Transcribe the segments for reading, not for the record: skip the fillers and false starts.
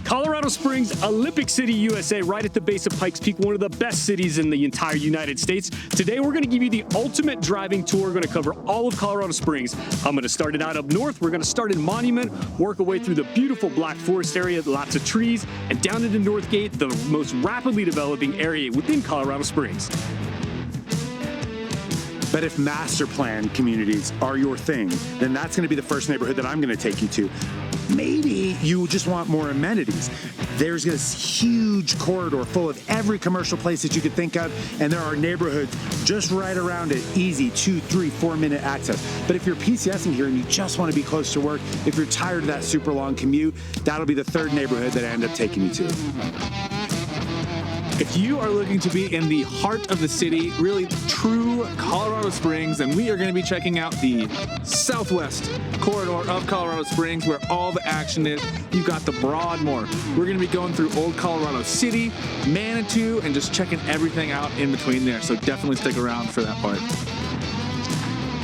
Colorado Springs, Olympic City, USA, right at the base of Pikes Peak, one of the best cities in the entire United States. Today, we're going to give you the ultimate driving tour. We're going to cover all of Colorado Springs. I'm going to start it out up north. We're going to start in Monument, work our way through the beautiful Black Forest area, lots of trees, and down into Northgate, the most rapidly developing area within Colorado Springs. But if master plan communities are your thing, then that's going to be the first neighborhood that I'm going to take you to. Maybe you just want more amenities. There's this huge corridor full of every commercial place that you could think of, and there are neighborhoods just right around it, easy 2, 3, 4 minute access. But if you're PCSing here and you just want to be close to work, if you're tired of that super long commute, that'll be the third neighborhood that I end up taking you to. If you are looking to be in the heart of the city, really true Colorado Springs, then we are going to be checking out the southwest corridor of Colorado Springs where all the action is. You've got the Broadmoor. We're going to be going through Old Colorado City, Manitou, and just checking everything out in between there. So definitely stick around for that part.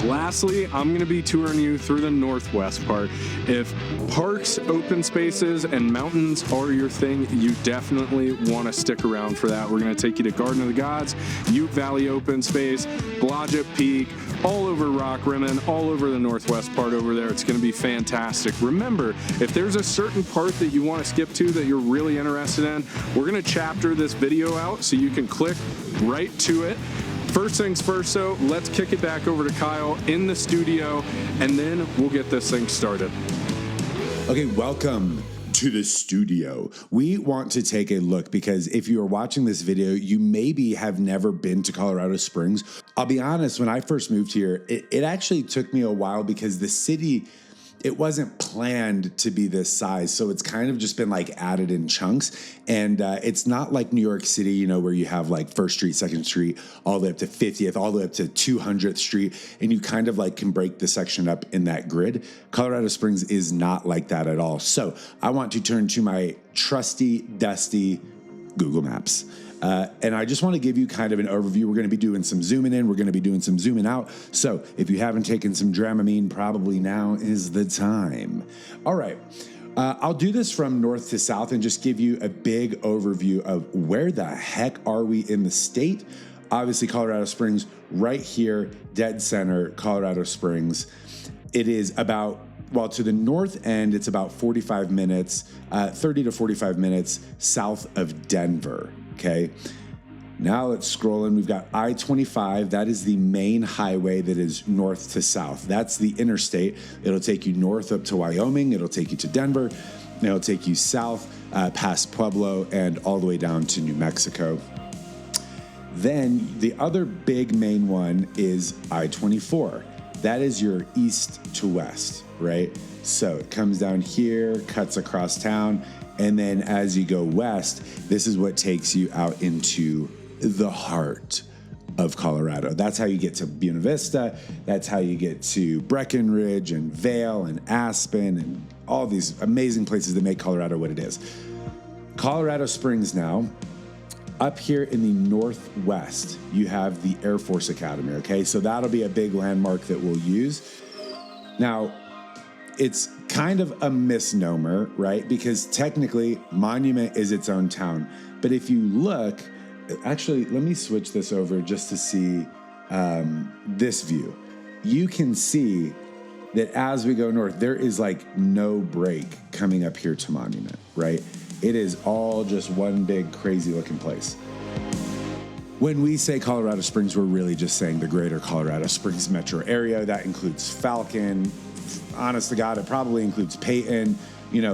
Lastly, I'm going to be touring you through the northwest part. If parks, open spaces, and mountains are your thing, you definitely want to stick around for that. We're going to take you to Garden of the Gods, Ute Valley Open Space, Blodgett Peak, all over Rock Rimmon, all over the northwest part over there. It's going to be fantastic. Remember, if there's a certain part that you want to skip to that you're really interested in, we're going to chapter this video out so you can click right to it. First things first, though, let's kick it back over to Kyle in the studio, and then we'll get this thing started. Okay, welcome to the studio. We want to take a look because if you are watching this video, you maybe have never been to Colorado Springs. I'll be honest, when I first moved here, it actually took me a while because the city, it wasn't planned to be this size. So it's kind of just been like added in chunks. And it's not like New York City, you know, where you have like 1st Street, 2nd Street, all the way up to 50th, all the way up to 200th Street. And you kind of like can break the section up in that grid. Colorado Springs is not like that at all. So I want to turn to my trusty, dusty Google Maps. And I just want to give you kind of an overview. We're going to be doing some zooming in. We're going to be doing some zooming out. So if you haven't taken some Dramamine, probably now is the time. All right. I'll do this from north to south and just give you a big overview of where the heck are we in the state. Obviously, Colorado Springs right here, dead center, Colorado Springs. It is about, well, to the north end, it's about 45 minutes, 30 to 45 minutes south of Denver. Okay, now let's scroll in. We've got I-25. That is the main highway that is north to south. That's the interstate. It'll take you north up to Wyoming. It'll take you to Denver. And it'll take you south past Pueblo and all the way down to New Mexico. Then the other big main one is I-24. That is your east to west, right? So it comes down here, cuts across town. And then as you go west, this is what takes you out into the heart of Colorado. That's how you get to Buena Vista. That's how you get to Breckenridge and Vail and Aspen and all these amazing places that make Colorado what it is. Colorado Springs now, up here in the northwest, you have the Air Force Academy, okay? So that'll be a big landmark that we'll use. Now, it's kind of a misnomer, right? Because technically, Monument is its own town. But if you look, actually, let me switch this over just to see this view. You can see that as we go north, there is like no break coming up here to Monument, right? It is all just one big crazy looking place. When we say Colorado Springs, we're really just saying the greater Colorado Springs metro area. That includes Falcon. Honest to God, it probably includes Peyton,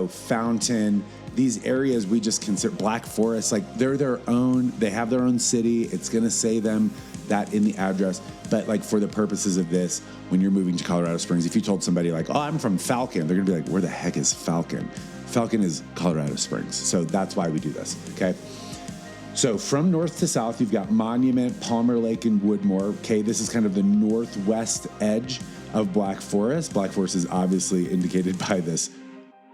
Fountain. These areas we just consider Black Forest, like they're their own, they have their own city. It's going to say them that in the address. But like for the purposes of this, when you're moving to Colorado Springs, if you told somebody like, oh, I'm from Falcon, they're going to be like, where the heck is Falcon? Falcon is Colorado Springs. So that's why we do this, okay? So from north to south, you've got Monument, Palmer Lake, and Woodmoor. Okay, this is kind of the northwest edge of Black Forest. Black Forest is obviously indicated by this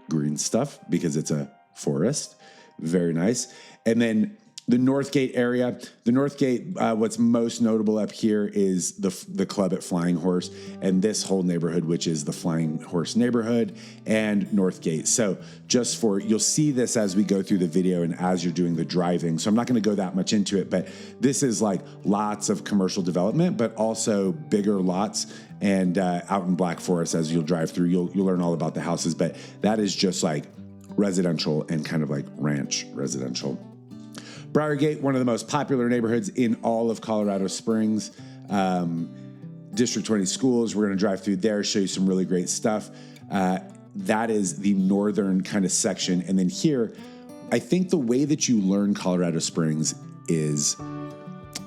green stuff because it's a forest. Very nice. And then The Northgate area. The Northgate, what's most notable up here is the club at Flying Horse and this whole neighborhood, which is the Flying Horse neighborhood and Northgate. So you'll see this as we go through the video and as you're doing the driving. So I'm not going to go that much into it, but this is like lots of commercial development, but also bigger lots. And out in Black Forest, as you'll drive through, you'll learn all about the houses, but that is just like residential and kind of like ranch residential. Briargate, one of the most popular neighborhoods in all of Colorado Springs. District 20 schools, we're going to drive through there, show you some really great stuff. That is the northern kind of section. And then here, I think the way that you learn Colorado Springs is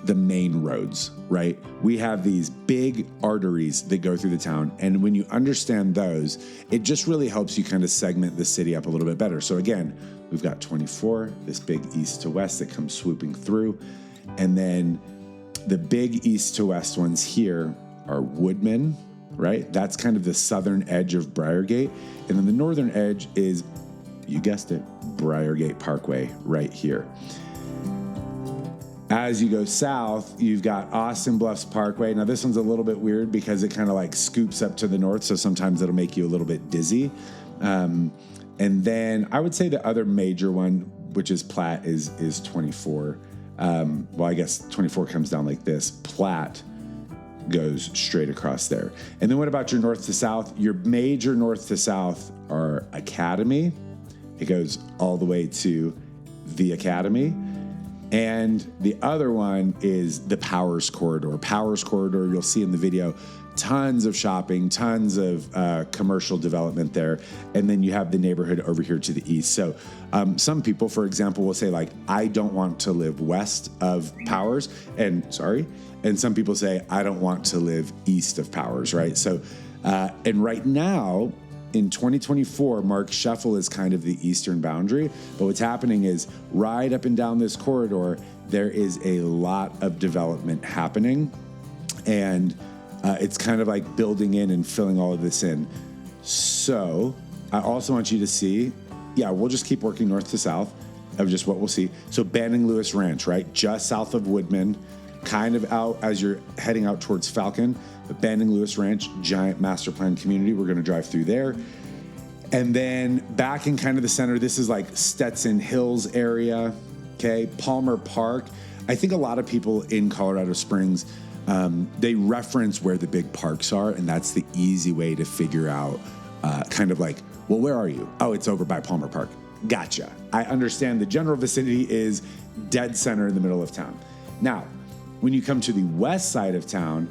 the main roads, right? We have these big arteries that go through the town. And when you understand those, it just really helps you kind of segment the city up a little bit better. So again, we've got 24, this big east to west that comes swooping through. And then the big east to west ones here are Woodman, right? That's kind of the southern edge of Briargate. And then the northern edge is, you guessed it, Briargate Parkway right here. As you go south, you've got Austin Bluffs Parkway. Now this one's a little bit weird because it kind of like scoops up to the north. So sometimes it'll make you a little bit dizzy. And then I would say the other major one, which is Platt, is 24. Well, I guess 24 comes down like this. Platt goes straight across there. And then what about your north to south? Your major north to south are Academy. It goes all the way to the Academy. And the other one is the Powers Corridor. Powers Corridor, you'll see in the video, tons of shopping, tons of commercial development there. And then you have the neighborhood over here to the east. So some people, for example, will say like, I don't want to live west of Powers. And some people say, I don't want to live east of Powers, right? So, and right now, in 2024, Mark Scheffel is kind of the eastern boundary, but what's happening is right up and down this corridor, there is a lot of development happening, and it's kind of like building in and filling all of this in. So I also want you to see, we'll just keep working north to south of just what we'll see. So Banning Lewis Ranch, right? Just south of Woodman, kind of out as you're heading out towards Falcon. The Banning Lewis Ranch, giant master plan community. We're going to drive through there. And then back in kind of the center, this is like Stetson Hills area. Okay. Palmer Park. I think a lot of people in Colorado Springs, they reference where the big parks are. And that's the easy way to figure out kind of like, well, where are you? Oh, it's over by Palmer Park. Gotcha. I understand the general vicinity is dead center in the middle of town. Now, when you come to the west side of town,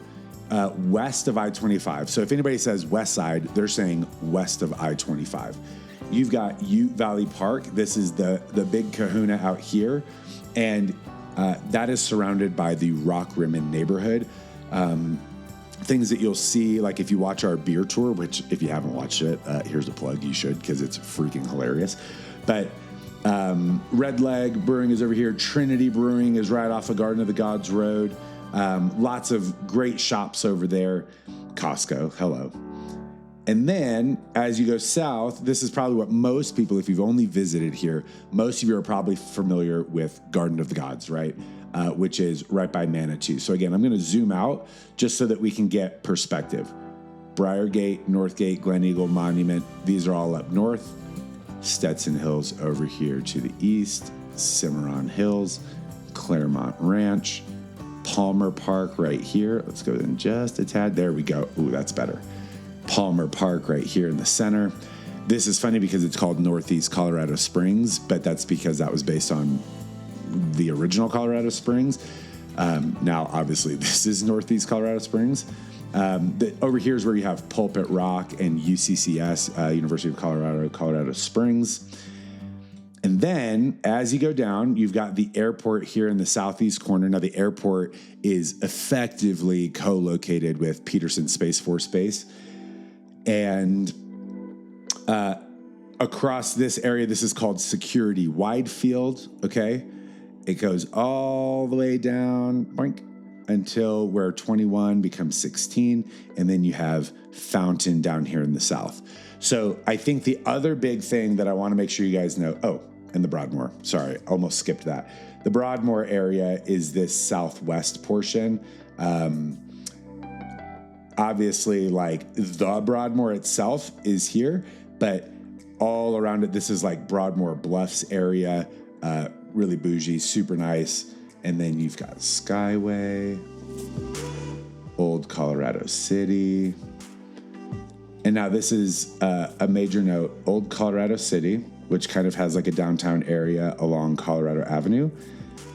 west of I-25. So if anybody says west side, they're saying west of I-25. You've got Ute Valley Park. This is the big kahuna out here. And that is surrounded by the Rock Rimmon neighborhood. Things that you'll see, like if you watch our beer tour, which if you haven't watched it, here's a plug, you should, because it's freaking hilarious. But Red Leg Brewing is over here. Trinity Brewing is right off of Garden of the Gods Road. Lots of great shops over there. Costco, hello. And then as you go south, this is probably what most people, if you've only visited here, most of you are probably familiar with Garden of the Gods, right? Which is right by Manitou. So again, I'm going to zoom out just so that we can get perspective. Briargate, Northgate, Glen Eagle, Monument, these are all up north. Stetson Hills over here to the east, Cimarron Hills, Claremont Ranch, Palmer Park right here. Let's go in just a tad. There we go. Ooh, that's better. Palmer Park right here in the center. This is funny because it's called Northeast Colorado Springs, but that's because that was based on the original Colorado Springs. Now, obviously, this is Northeast Colorado Springs. Over here is where you have Pulpit Rock and UCCS, University of Colorado, Colorado Springs. And then as you go down, you've got the airport here in the southeast corner. Now, the airport is effectively co-located with Peterson Space Force Base. And across this area, this is called Security Wide Field, okay? It goes all the way down, boink, until where 21 becomes 16, and then you have Fountain down here in the south. So I think the other big thing that I want to make sure you guys know, and the Broadmoor. Sorry, almost skipped that. The Broadmoor area is this southwest portion. Obviously, like the Broadmoor itself is here, but all around it, this is like Broadmoor Bluffs area, really bougie, super nice. And then you've got Skyway, Old Colorado City. And now this is a major note, Old Colorado City, which kind of has like a downtown area along Colorado Avenue,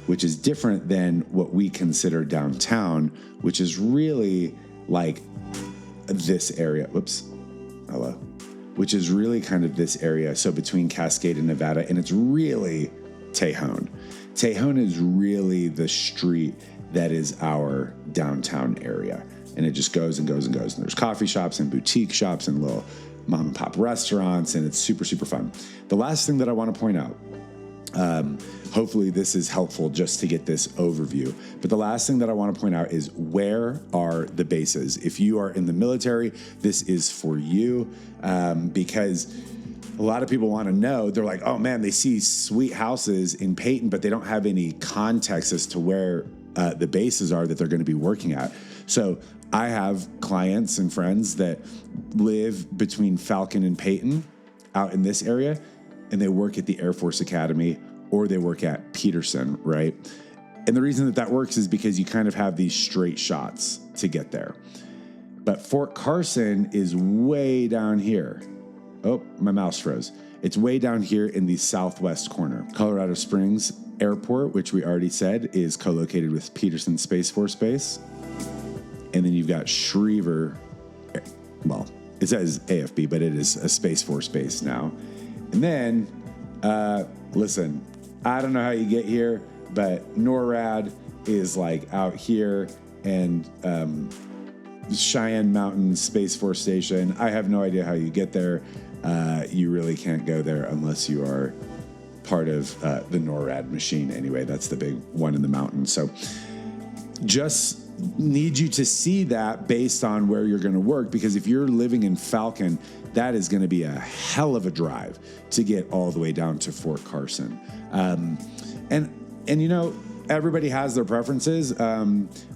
which is different than what we consider downtown, which is really like this area. Whoops. Hello. Which is really kind of this area. So between Cascade and Nevada, and it's really Tejon. Tejon is really the street that is our downtown area. And it just goes and goes and goes. And there's coffee shops and boutique shops and little mom and pop restaurants, and it's super, super fun. The last thing that I want to point out, hopefully this is helpful just to get this overview, but the last thing that I want to point out is, where are the bases? If you are in the military, this is for you, because a lot of people want to know. They're like, oh man, they see sweet houses in Peyton, but they don't have any context as to where the bases are that they're going to be working at. So I have clients and friends that live between Falcon and Peyton out in this area, and they work at the Air Force Academy or they work at Peterson, right? And the reason that that works is because you kind of have these straight shots to get there. But Fort Carson is way down here. Oh, my mouse froze. It's way down here in the southwest corner. Colorado Springs Airport, which we already said, is co-located with Peterson Space Force Base. And then you've got Schriever. Well, it says AFB, but it is a Space Force base now. And then, listen, I don't know how you get here, but NORAD is like out here, and Cheyenne Mountain Space Force Station. I have no idea how you get there. You really can't go there unless you are part of the NORAD machine. Anyway, that's the big one in the mountains. So just need you to see that based on where you're going to work, because if you're living in Falcon, that is going to be a hell of a drive to get all the way down to Fort Carson. And you know, everybody has their preferences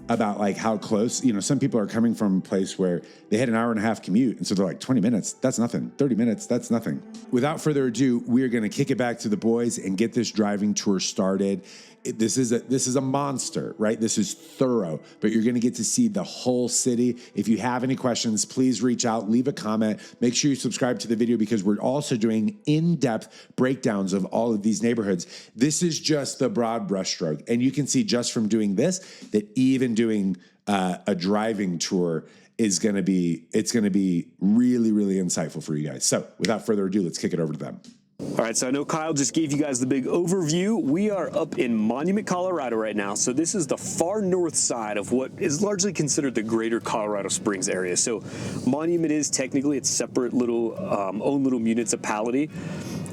about like how close. You know, some people are coming from a place where they had an hour and a half commute, and so they're like, 20 minutes, that's nothing. 30 minutes, that's nothing. Without further ado, we are going to kick it back to the boys and get this driving tour started. This is a monster, right? This is thorough, but you're going to get to see the whole city. If you have any questions, please reach out, leave a comment. Make sure you subscribe to the video, because we're also doing in-depth breakdowns of all of these neighborhoods. This is just the broad brushstroke, and you can see just from doing this that even doing a driving tour is going to be really, really insightful for you guys. So without further ado, let's kick it over to them. All right, so I know Kyle just gave you guys the big overview. We are up in Monument, Colorado right now. So this is the far north side of what is largely considered the greater Colorado Springs area. So Monument is technically its separate little own little municipality,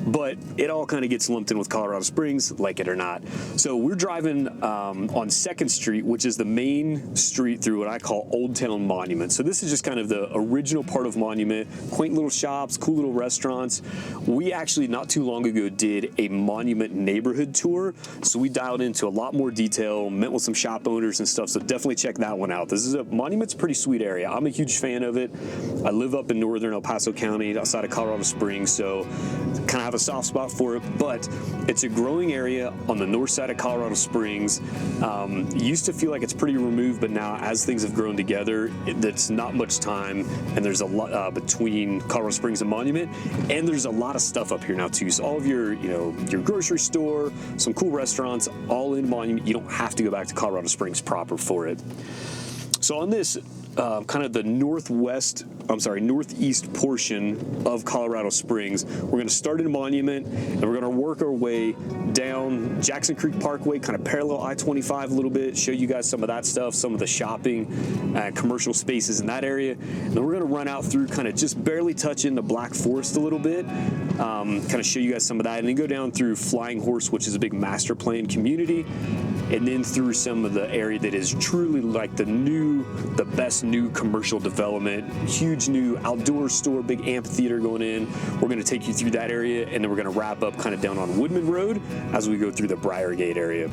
but it all kind of gets lumped in with Colorado Springs, like it or not. So we're driving on 2nd Street, which is the main street through what I call Old Town Monument. So this is just kind of the original part of Monument, quaint little shops, cool little restaurants. We actually not too long ago did a Monument neighborhood tour. So we dialed into a lot more detail, met with some shop owners and stuff. So definitely check that one out. Monument's a pretty sweet area. I'm a huge fan of it. I live up in northern El Paso County outside of Colorado Springs. So kind of have a soft spot for it, but it's a growing area on the north side of Colorado Springs. Used to feel like it's pretty removed, but now as things have grown together, it's not much time, and there's a lot between Colorado Springs and Monument, and there's a lot of stuff up here now too. So all of your grocery store, some cool restaurants, all in Monument. You don't have to go back to Colorado Springs proper for it. So on this kind of the northeast portion of Colorado Springs, we're going to start in Monument, and we're going to work our way down Jackson Creek Parkway, kind of parallel I-25 a little bit, show you guys some of that stuff, some of the shopping and commercial spaces in that area. And then we're going to run out through, kind of just barely touch in the Black Forest a little bit, kind of show you guys some of that, and then go down through Flying Horse, which is a big master plan community, and then through some of the area that is truly like the best this new commercial development, huge new outdoor store, big amphitheater going in. We're going to take you through that area, and then we're going to wrap up kind of down on Woodman Road as we go through the Briargate area.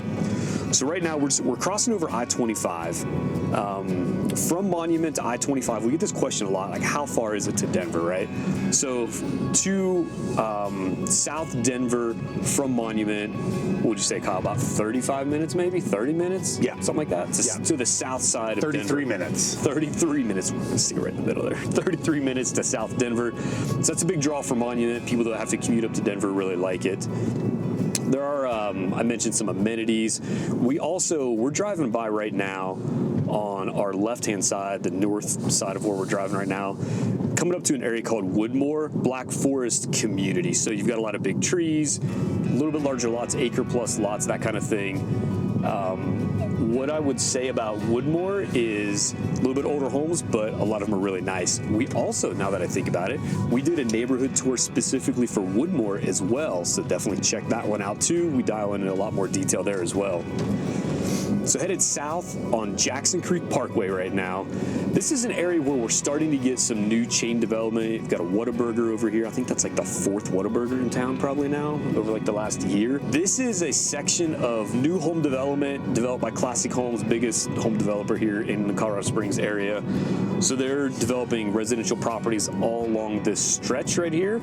So right now we're crossing over I-25. From Monument to I-25, we get this question a lot, like how far is it to Denver, right? So to South Denver from Monument, what would you say, Kyle, about 35 minutes maybe? 30 minutes? Yeah. Something like that? To the south side of 33 Denver. minutes. 33 minutes. Let's see, right in the middle there. 33 minutes to South Denver. So that's a big draw for Monument. People that have to commute up to Denver really like it. There are, I mentioned some amenities. We're driving by right now on our left-hand side, the north side of where we're driving right now, coming up to an area called Woodmoor, Black Forest Community. So you've got a lot of big trees, a little bit larger lots, acre-plus lots, that kind of thing. What I would say about Woodmoor is a little bit older homes, but a lot of them are really nice. We also, now that I think about it, we did a neighborhood tour specifically for Woodmoor as well, so definitely check that one out too. We dial in a lot more detail there as well. So headed south on Jackson Creek Parkway right now. This is an area where we're starting to get some new chain development. You've got a Whataburger over here. I think that's like the 4th Whataburger in town probably now, over like the last year. This is a section of new home development developed by Classic Homes, biggest home developer here in the Colorado Springs area. So they're developing residential properties all along this stretch right here.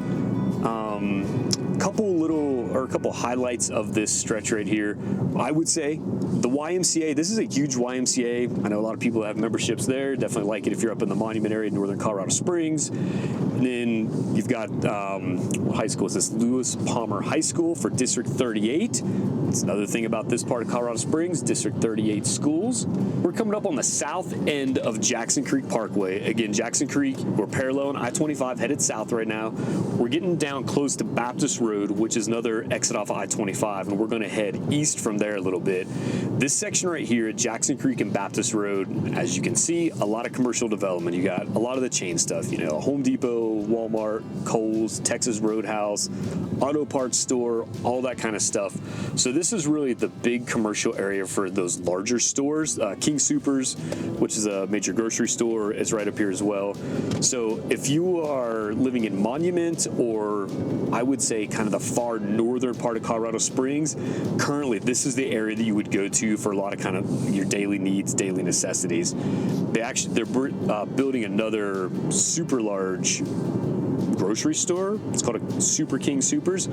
A couple highlights of this stretch right here. I would say the YMCA. This is a huge YMCA. I know a lot of people that have memberships there. Definitely like it if you're up in the Monument area, northern Colorado Springs. And then you've got what high school is this? Lewis Palmer High School for District 38. That's another thing about this part of Colorado Springs, District 38 schools. We're coming up on the south end of Jackson Creek Parkway. Again, Jackson Creek, we're parallel on I-25 headed south right now. We're getting down close to Baptist Road, which is another exit off of I-25, and we're going to head east from there a little bit. This section right here at Jackson Creek and Baptist Road, as you can see, a lot of commercial development. You got a lot of the chain stuff, you know, Home Depot, Walmart, Kohl's, Texas Roadhouse, auto parts store, all that kind of stuff. So this is really the big commercial area for those larger stores. King Soopers, which is a major grocery store, is right up here as well. So if you are living in Monument, or I would say kind of the far northern part of Colorado Springs, currently this is the area that you would go to for a lot of kind of your daily needs, daily necessities. They're building another super large grocery store. It's called a Super King Soopers.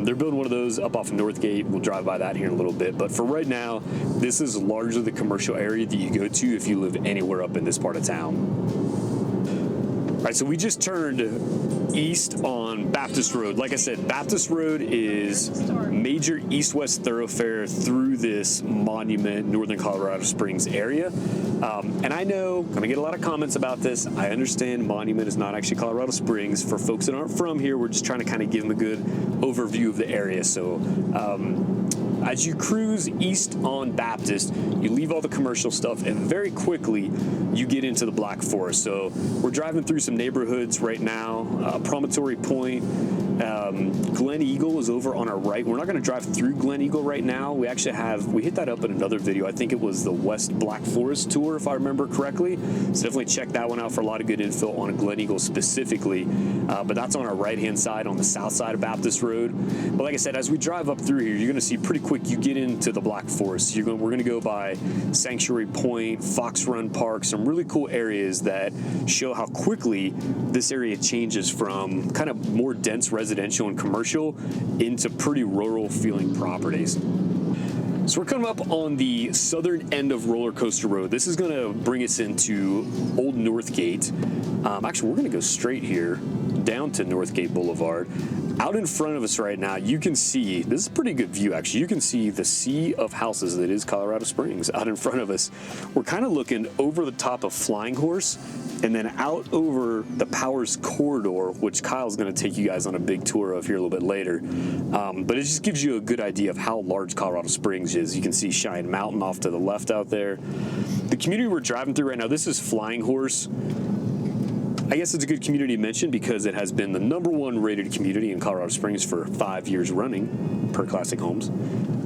They're building one of those up off of Northgate. We'll drive by that here in a little bit. But for right now, this is largely the commercial area that you go to if you live anywhere up in this part of town. All right, so we just turned east on Baptist Road. Like I said, Baptist Road is major east-west thoroughfare through this Monument, northern Colorado Springs area. And I know I'm gonna get a lot of comments about this. I understand Monument is not actually Colorado Springs. For folks that aren't from here, we're just trying to kind of give them a good overview of the area. So as you cruise east on Baptist, you leave all the commercial stuff, and very quickly you get into the Black Forest. So we're driving through some neighborhoods right now. Promontory Point, Glen Eagle is over on our right. We're not going to drive through Glen Eagle right now. We actually we hit that up in another video. I think it was the West Black Forest tour, if I remember correctly. So definitely check that one out for a lot of good info on Glen Eagle specifically. But that's on our right-hand side, on the south side of Baptist Road. But like I said, as we drive up through here, you're going to see pretty quick you get into the Black Forest. We're going to go by Sanctuary Point, Fox Run Park, some really cool areas that show how quickly this area changes from kind of more dense residential and commercial into pretty rural feeling properties. So we're coming up on the southern end of Roller Coaster Road. This is going to bring us into Old Northgate. Actually, we're going to go straight here down to Northgate Boulevard. Out in front of us right now, you can see, this is a pretty good view actually, you can see the sea of houses that is Colorado Springs out in front of us. We're kind of looking over the top of Flying Horse and then out over the Powers Corridor, which Kyle's going to take you guys on a big tour of here a little bit later. But it just gives you a good idea of how large Colorado Springs is. You can see Cheyenne Mountain off to the left out there. The community we're driving through right now, this is Flying Horse. I guess it's a good community to mention because it has been the #1 rated community in Colorado Springs for 5 years running per Classic Homes.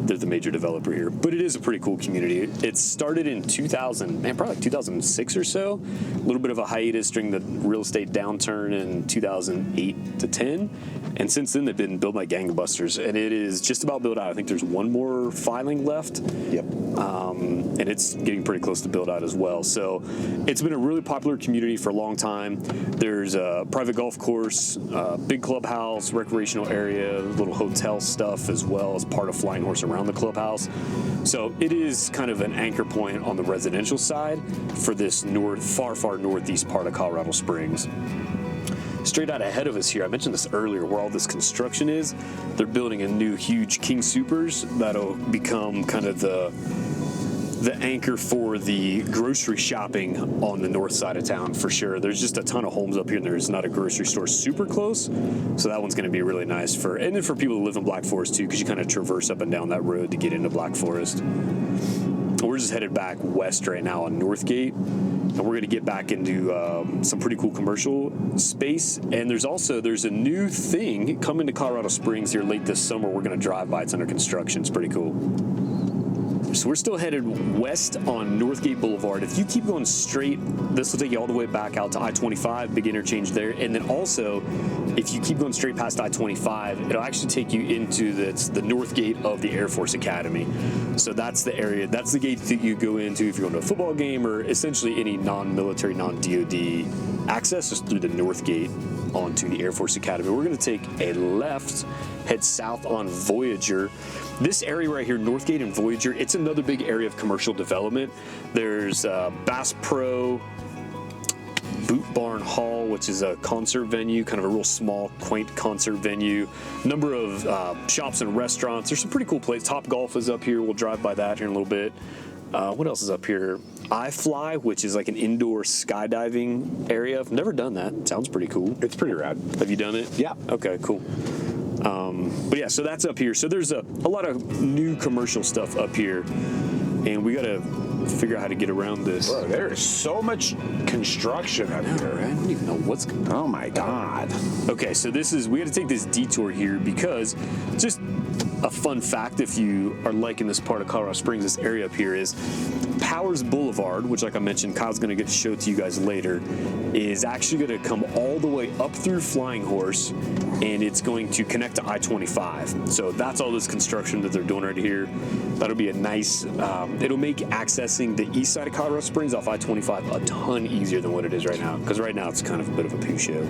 they're the major developer here. But it is a pretty cool community. It started in 2000, probably like 2006 or so. A little bit of a hiatus during the real estate downturn in 2008 to 10. And since then, they've been built like gangbusters. And it is just about built out. I think there's one more filing left. Yep. And it's getting pretty close to build out as well. So it's been a really popular community for a long time. There's a private golf course, big clubhouse, recreational area, little hotel stuff as well as part of Flying Horse around the clubhouse. So it is kind of an anchor point on the residential side for this far northeast part of Colorado Springs. Straight out ahead of us here, I mentioned this earlier, where all this construction is, they're building a new huge King Supers that'll become kind of the anchor for the grocery shopping on the north side of town for sure. There's just a ton of homes up here, and there's not a grocery store super close, so that one's going to be really nice and then for people who live in Black Forest too, because you kind of traverse up and down that road to get into Black Forest. We're just headed back west right now on Northgate, and we're going to get back into some pretty cool commercial space. And there's a new thing coming to Colorado Springs here late this summer. We're going to drive by. It's under construction. It's pretty cool. So we're still headed west on Northgate Boulevard. If you keep going straight, this will take you all the way back out to I-25, big interchange there. And then also, if you keep going straight past I-25, it'll actually take you into the north gate of the Air Force Academy. So that's the area, that's the gate that you go into if you're going to a football game or essentially any non-military, non-DOD access is through the north gate onto the Air Force Academy. We're going to take a left, head south on Voyager. This area right here, Northgate and Voyager, it's another big area of commercial development. There's Bass Pro, Boot Barn Hall, which is a concert venue, kind of a real small, quaint concert venue. Number of shops and restaurants. There's some pretty cool places. Top Golf is up here. We'll drive by that here in a little bit. What else is up here? iFly, which is like an indoor skydiving area. I've never done that. It sounds pretty cool. It's pretty rad. Have you done it? Yeah. Okay, cool. But yeah, so that's up here. So there's a lot of new commercial stuff up here, and we got to figure out how to get around this. Bro, there is so much construction up here. I don't even know what's going on. Oh my God. Okay, so we got to take this detour here because just a fun fact, if you are liking this part of Colorado Springs, this area up here is Powers Boulevard, which like I mentioned, Kyle's going to get to show to you guys later, is actually going to come all the way up through Flying Horse, and it's going to connect to I-25. So that's all this construction that they're doing right here. That'll be a nice, it'll make accessing the east side of Colorado Springs off I-25 a ton easier than what it is right now, because right now it's kind of a bit of a poo show.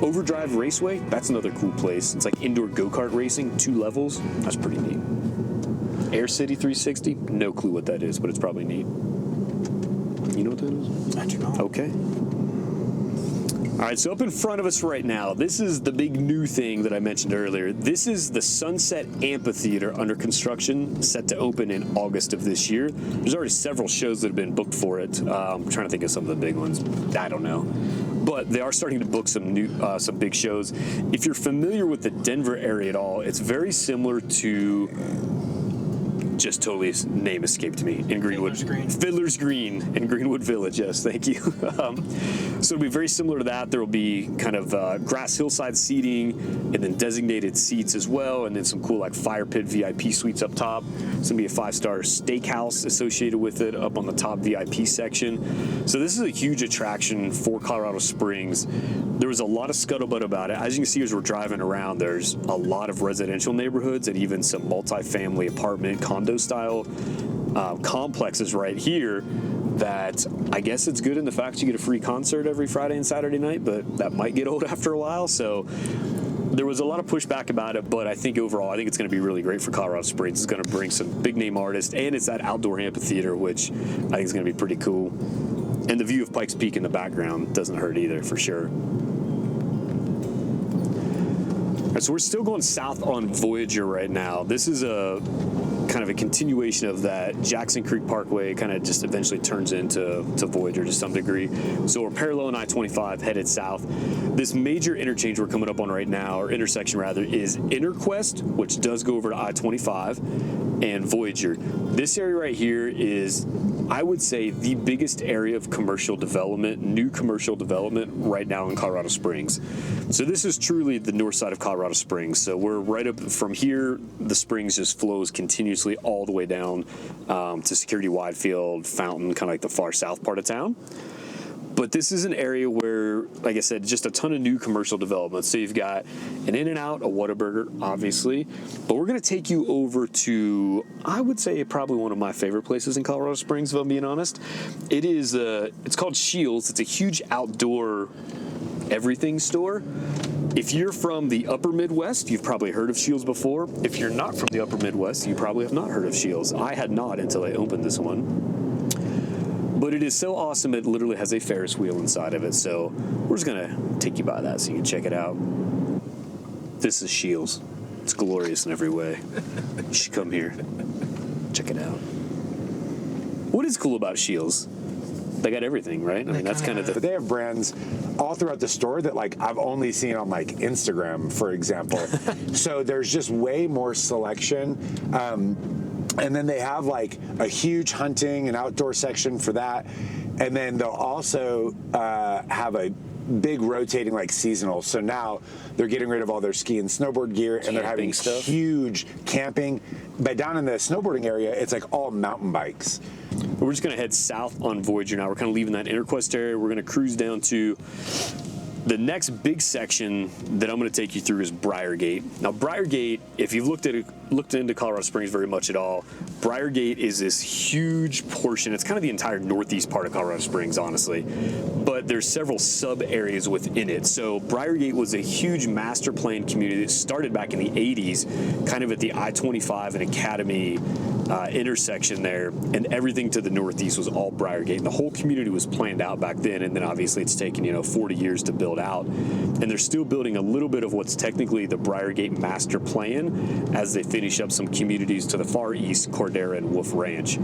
Overdrive Raceway, that's another cool place. It's like indoor go-kart racing, 2 levels. That's pretty neat. Air City 360, no clue what that is, but it's probably neat. You know what that is? I do not. Okay. All right, so up in front of us right now, this is the big new thing that I mentioned earlier. This is the Sunset Amphitheater under construction, set to open in August of this year. There's already several shows that have been booked for it. I'm trying to think of some of the big ones. I don't know. But they are starting to book some big shows. If you're familiar with the Denver area at all, it's very similar to... Just totally, his name escaped me. In Greenwood. Fiddler's Green in Greenwood Village, yes, thank you. So it'll be very similar to that. There will be kind of grass hillside seating and then designated seats as well, and then some cool like fire pit VIP suites up top. It's going to be a 5-star steakhouse associated with it up on the top VIP section. So this is a huge attraction for Colorado Springs. There was a lot of scuttlebutt about it. As you can see as we're driving around, there's a lot of residential neighborhoods and even some multifamily apartment condo style complexes right here that I guess it's good in the fact you get a free concert every Friday and Saturday night, but that might get old after a while. So there was a lot of pushback about it, but I think overall, I think it's going to be really great for Colorado Springs. It's going to bring some big name artists, and it's that outdoor amphitheater, which I think is going to be pretty cool. And the view of Pikes Peak in the background doesn't hurt either, for sure. All right, so we're still going south on Voyager right now. This is a kind of a continuation of that Jackson Creek Parkway, kind of just eventually turns into Voyager to some degree. So we're parallel in I-25 headed south. This major interchange we're coming up on right now, or intersection rather, is Interquest, which does go over to I-25, and Voyager. This area right here is, I would say, the biggest area of commercial development, new commercial development right now in Colorado Springs. So this is truly the north side of Colorado Colorado Springs. So we're right up from here. The springs just flows continuously all the way down to Security Widefield, Fountain, kind of like the far south part of town. But this is an area where, like I said, just a ton of new commercial developments. So you've got an In-N-Out, a Whataburger, obviously. But we're going to take you over to, I would say, probably one of my favorite places in Colorado Springs, if I'm being honest. It's called Shields. It's a huge outdoor everything store. If you're from the upper Midwest, you've probably heard of Shields before. If you're not from the upper Midwest, you probably have not heard of Shields. I had not until I opened this one. But it is so awesome, it literally has a Ferris wheel inside of it. So we're just going to take you by that so you can check it out. This is Shields. It's glorious in every way. You should come here. Check it out. What is cool about Shields? They got everything, right? I mean, that's kind of the... But they have brands all throughout the store that, like, I've only seen on, like, Instagram, for example. So there's just way more selection. And then they have, like, a huge hunting and outdoor section for that. And then they'll also have a big rotating, like, seasonal. So now they're getting rid of all their ski and snowboard gear, and they're having huge camping. But down in the snowboarding area, it's, like, all mountain bikes. We're just going to head south on Voyager now. We're kind of leaving that Interquest area. We're going to cruise down to the next big section that I'm going to take you through is Briargate. Now, Briargate, if you've looked into Colorado Springs very much at all, Briargate is this huge portion. It's kind of the entire northeast part of Colorado Springs, honestly. But there's several sub-areas within it. So Briargate was a huge master plan community that started back in the 80s, kind of at the I-25 and Academy intersection there, and everything to the northeast was all Briargate. And the whole community was planned out back then, and then obviously it's taken 40 years to build out, and they're still building a little bit of what's technically the Briargate master plan as they finish up some communities to the far east, Cordera and Wolf Ranch.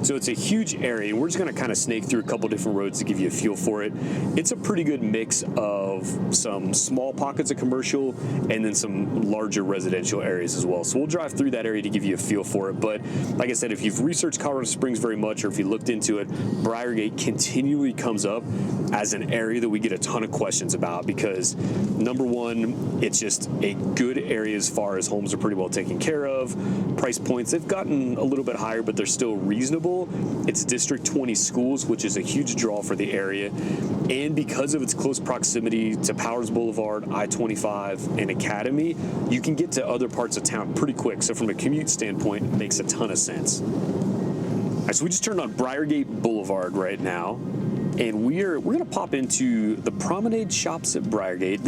So it's a huge area, and we're just going to kind of snake through a couple different roads to give you a feel for it. It's a pretty good mix of some small pockets of commercial and then some larger residential areas as well. So we'll drive through that area to give you a feel for it. But like I said, if you've researched Colorado Springs very much, or if you looked into it, Briargate continually comes up as an area that we get a ton of questions about because, number one, it's just a good area as far as homes are pretty well taken care of. Price points, they've gotten a little bit higher, but they're still reasonable. It's District 20 schools, which is a huge draw for the area. And because of its close proximity to Powers Boulevard, I-25, and Academy, you can get to other parts of town pretty quick. So from a commute standpoint, it makes a ton of sense. All right, so we just turned on Briargate Boulevard right now, and we're going to pop into the Promenade Shops at Briargate.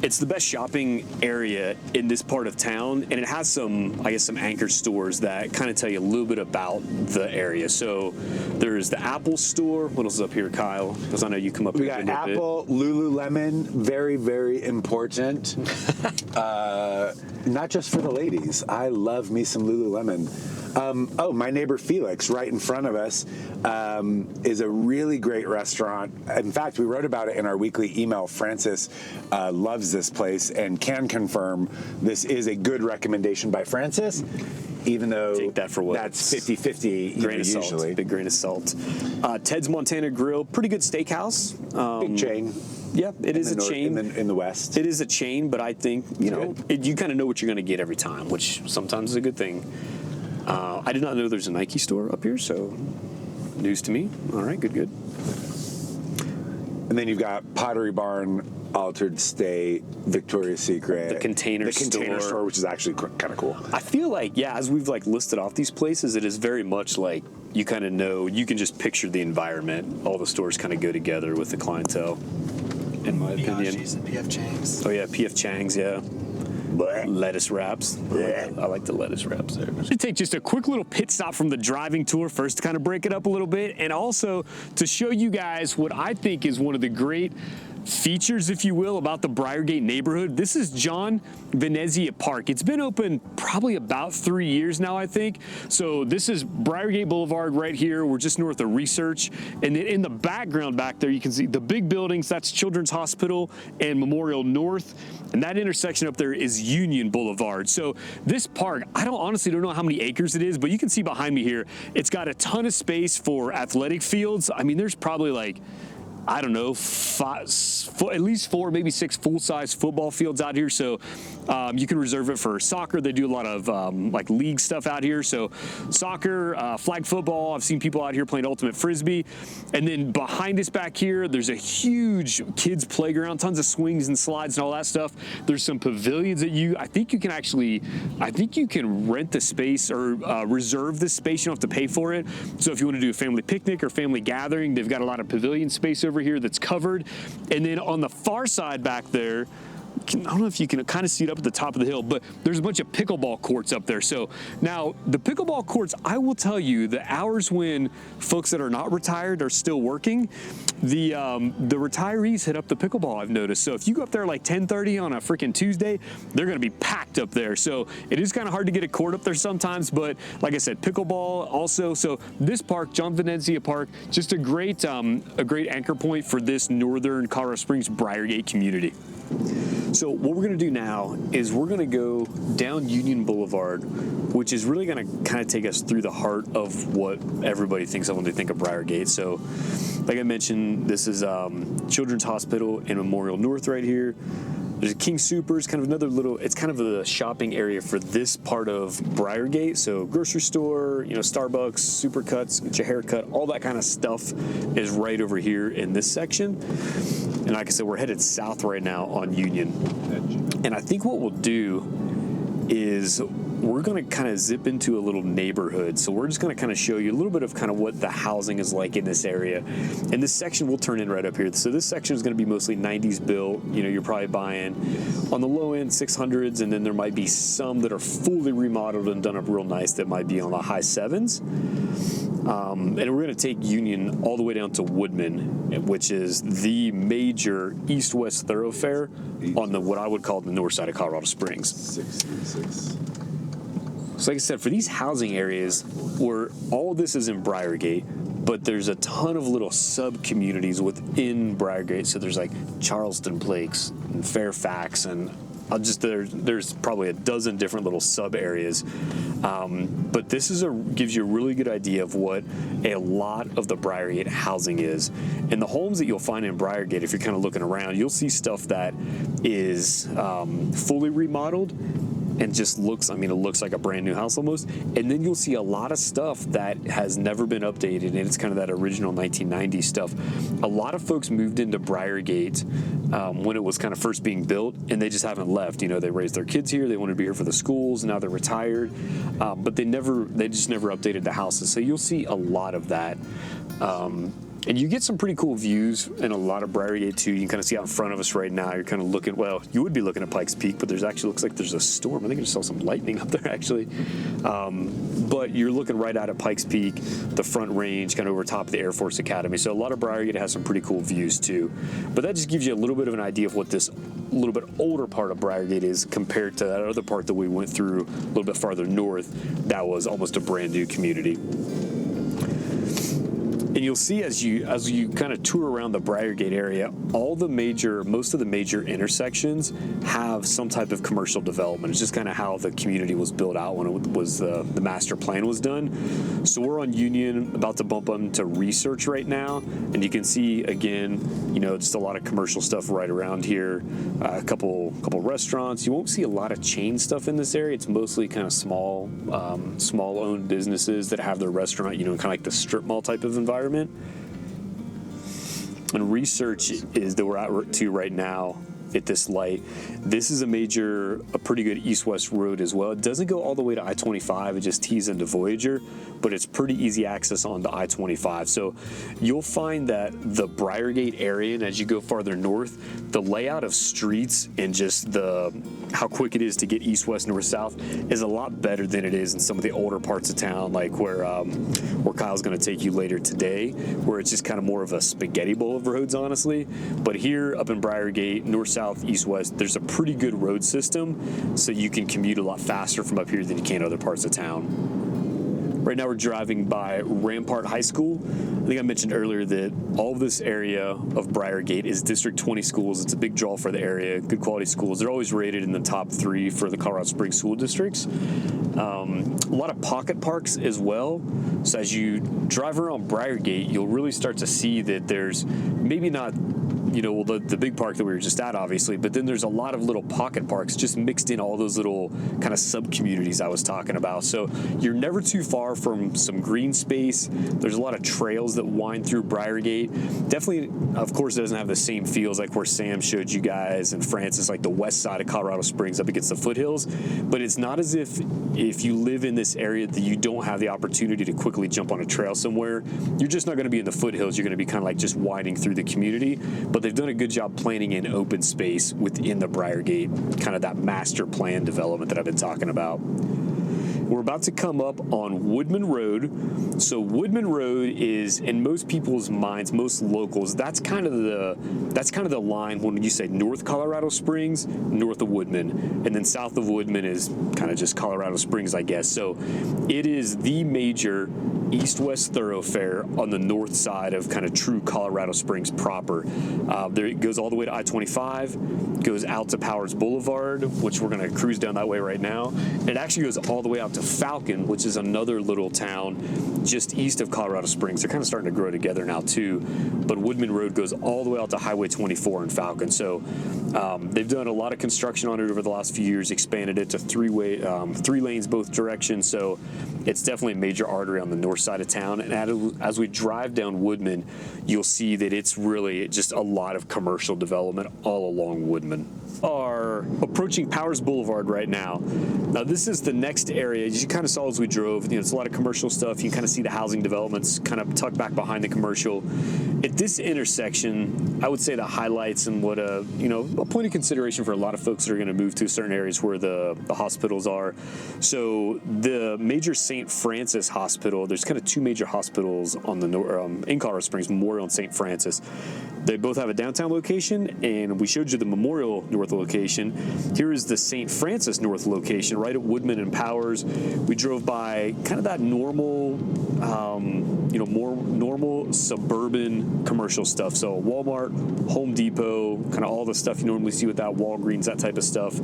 It's the best shopping area in this part of town, and it has some anchor stores that kind of tell you a little bit about the area. So there's the Apple store. What else is up here, Kyle? Because I know you come up here. We got Apple, Lululemon, very, very important. Not just for the ladies. I love me some Lululemon. My neighbor Felix, right in front of us, is a really great restaurant. In fact, we wrote about it in our weekly email. Francis loves this place and can confirm this is a good recommendation by Francis, even though take that for what that's 50-50 grain of salt, usually. Big grain of salt. Ted's Montana Grill, pretty good steakhouse. Big chain. Yeah, it is a chain. In the West. It is a chain, but I think, you kind of know what you're going to get every time, which sometimes is a good thing. I did not know there's a Nike store up here, so news to me. All right, good. And then you've got Pottery Barn, Altered State, Victoria's Secret. The Container Store, which is actually kind of cool. I feel like, as we've listed off these places, it is very much like you kind of know, you can just picture the environment. All the stores kind of go together with the clientele, in my opinion. And P.F. Chang's. Oh, yeah, P.F. Chang's, yeah. Lettuce wraps. I like the lettuce wraps there. To take just a quick little pit stop from the driving tour first to kind of break it up a little bit, and also to show you guys what I think is one of the great features, if you will, about the Briargate neighborhood. This is John Venezia Park. It's been open probably about 3 years now, I think. So this is Briargate Boulevard right here. We're just north of Research. And then in the background back there, you can see the big buildings. That's Children's Hospital and Memorial North. And that intersection up there is Union Boulevard. So this park, I honestly don't know how many acres it is, but you can see behind me here, it's got a ton of space for athletic fields. I mean, there's probably I don't know, at least 4, maybe 6 full-size football fields out here. So you can reserve it for soccer. They do a lot of like league stuff out here. So soccer, flag football. I've seen people out here playing ultimate frisbee. And then behind us back here, there's a huge kids playground, tons of swings and slides and all that stuff. There's some pavilions that I think you can rent the space or reserve the space. You don't have to pay for it. So if you want to do a family picnic or family gathering, they've got a lot of pavilion space over here that's covered. And then on the far side back there, I don't know if you can kind of see it up at the top of the hill, but there's a bunch of pickleball courts up there. So now the pickleball courts, I will tell you, the hours when folks that are not retired are still working, the retirees hit up the pickleball, I've noticed. So if you go up there like 10:30 on a freaking Tuesday, they're going to be packed up there. So it is kind of hard to get a court up there sometimes, but like I said, pickleball also. So this park, John Venezia Park, just a great anchor point for this northern Colorado Springs Briargate community. So what we're going to do now is we're going to go down Union Boulevard, which is really going to kind of take us through the heart of what everybody thinks of when they think of Briargate. So like I mentioned, this is Children's Hospital and Memorial North right here. There's a King Soopers, kind of another little, it's kind of a shopping area for this part of Briargate. So grocery store, Starbucks, Supercuts, get your hair cut, all that kind of stuff is right over here in this section. And like I said, we're headed south right now on Union. And I think what we'll do is we're going to kind of zip into a little neighborhood. So we're just going to kind of show you a little bit of kind of what the housing is like in this area. And this section will turn in right up here. So this section is going to be mostly 90s built. You're probably buying on the low end 600s, and then there might be some that are fully remodeled and done up real nice that might be on the high 7s. And we're going to take Union all the way down to Woodman, which is the major east-west thoroughfare on what I would call the north side of Colorado Springs. 636. So like I said, for these housing areas where all this is in Briargate, but there's a ton of little sub-communities within Briargate. So there's like Charleston Lakes and Fairfax, and there's probably a dozen different little sub areas. But this gives you a really good idea of what a lot of the Briargate housing is. And the homes that you'll find in Briargate, if you're kind of looking around, you'll see stuff that is fully remodeled and just looks like a brand new house almost. And then you'll see a lot of stuff that has never been updated, and it's kind of that original 1990s stuff. A lot of folks moved into Briargate when it was kind of first being built, and they just haven't left. They raised their kids here, they wanted to be here for the schools, now they're retired, but they just never updated the houses. So you'll see a lot of that. And you get some pretty cool views in a lot of Briargate too. You can kind of see out in front of us right now. You're kind of looking, you would be looking at Pikes Peak, but looks like there's a storm. I think I just saw some lightning up there actually. But you're looking right out at Pikes Peak, the Front Range, kind of over top of the Air Force Academy. So a lot of Briargate has some pretty cool views too. But that just gives you a little bit of an idea of what this little bit older part of Briargate is compared to that other part that we went through a little bit farther north. That was almost a brand new community. And you'll see as you kind of tour around the Briargate area, most of the major intersections have some type of commercial development. It's just kind of how the community was built out when it was the master plan was done. So we're on Union, about to bump into Research right now, and you can see again, just a lot of commercial stuff right around here. A couple restaurants. You won't see a lot of chain stuff in this area. It's mostly kind of small owned businesses that have their restaurant, kind of like the strip mall type of environment. And Research is that we're out to right now at this light. This is a pretty good east-west road as well. It doesn't go all the way to I-25. It just tees into Voyager, but it's pretty easy access on the I-25. So you'll find that the Briargate area, and as you go farther north, the layout of streets and just how quick it is to get east, west, north, south is a lot better than it is in some of the older parts of town, like where Kyle's going to take you later today, where it's just kind of more of a spaghetti bowl of roads, honestly. But here up in Briargate, north, south, east, west, there's a pretty good road system, so you can commute a lot faster from up here than you can other parts of town. Right now we're driving by Rampart High School. I think I mentioned earlier that all of this area of Briargate is District 20 schools. It's a big draw for the area, good quality schools. They're always rated in the top 3 for the Colorado Springs school districts. A lot of pocket parks as well. So as you drive around Briargate, you'll really start to see that there's maybe not, you know, the big park that we were just at, obviously, but then there's a lot of little pocket parks just mixed in all those little kind of sub-communities I was talking about. So you're never too far from some green space. There's a lot of trails that wind through Briargate. Definitely, of course, it doesn't have the same feels like where Sam showed you guys and Francis, like the west side of Colorado Springs up against the foothills, but it's not as if you live in this area that you don't have the opportunity to quickly jump on a trail somewhere. You're just not going to be in the foothills. You're going to be kind of like just winding through the community, but they've done a good job planning in open space within the Briargate, kind of that master plan development that I've been talking about. We're about to come up on Woodman Road. So Woodman Road is, in most people's minds, most locals, that's kind of the line when you say North Colorado Springs, north of Woodman, and then south of Woodman is kind of just Colorado Springs, I guess. So it is the major east-west thoroughfare on the north side of kind of true Colorado Springs proper. There it goes all the way to I-25, goes out to Powers Boulevard, which we're going to cruise down that way right now. It actually goes all the way out to Falcon, which is another little town just east of Colorado Springs. They're kind of starting to grow together now too, but Woodman Road goes all the way out to Highway 24 in Falcon. So they've done a lot of construction on it over the last few years, expanded it to 3 lanes both directions. So it's definitely a major artery on the north side of town. And as we drive down Woodman, you'll see that it's really just a lot of commercial development all along Woodman. Are approaching Powers Boulevard right now. Now this is the next area. As you kind of saw as we drove, you know, it's a lot of commercial stuff. You can kind of see the housing developments kind of tucked back behind the commercial. At this intersection, I would say the highlights and what a point of consideration for a lot of folks that are going to move to certain areas where the hospitals are. So the major St. Francis Hospital, there's kind of 2 major hospitals on the in Colorado Springs, Memorial and St. Francis. They both have a downtown location, and we showed you the Memorial North location. Here is the St. Francis North location, right at Woodman and Powers. We drove by kind of that normal, more normal suburban commercial stuff. So Walmart, Home Depot, kind of all the stuff you normally see with that, Walgreens, that type of stuff.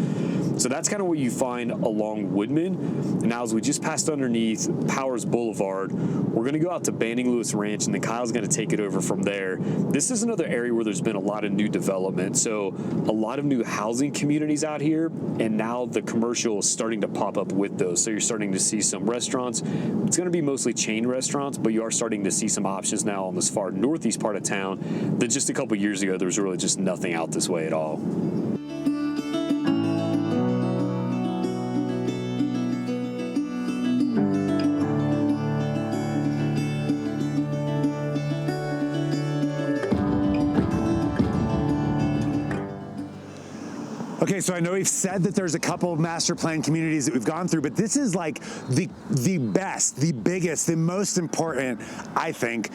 So that's kind of what you find along Woodman. And now as we just passed underneath Powers Boulevard, we're going to go out to Banning Lewis Ranch, and then Kyle's going to take it over from there. This is another area where there's been a lot of new development. So a lot of new housing communities out here, and now the commercial is starting to pop up with those. So you're starting to see some restaurants. It's going to be mostly chain restaurants, but you are starting to see some options now on this far northeast part of town that just a couple years ago there was really just nothing out this way at all. Okay, so I know we've said that there's a couple of master plan communities that we've gone through, but this is like the best, the biggest, the most important, I think,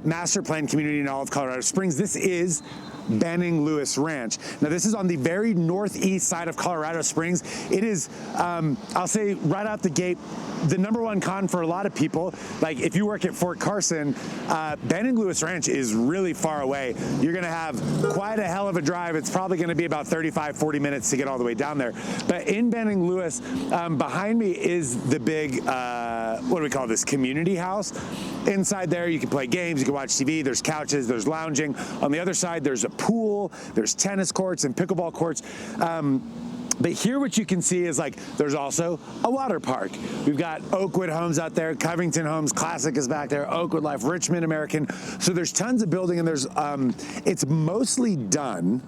master plan community in all of Colorado Springs. This is Banning Lewis Ranch. Now, this is on the very northeast side of Colorado Springs. It is, I'll say right out the gate, the #1 con for a lot of people. Like if you work at Fort Carson, Banning Lewis Ranch is really far away. You're going to have quite a hell of a drive. It's probably going to be about 35-40 minutes to get all the way down there. But in Banning Lewis, behind me is the big, what do we call this, community house. Inside there, you can play games, you can watch TV, there's couches, there's lounging. On the other side, there's a pool, there's tennis courts and pickleball courts. But here what you can see is like there's also a water park. We've got Oakwood Homes out there, Covington Homes, Classic is back there, Oakwood Life, Richmond American. So there's tons of building, and there's it's mostly done.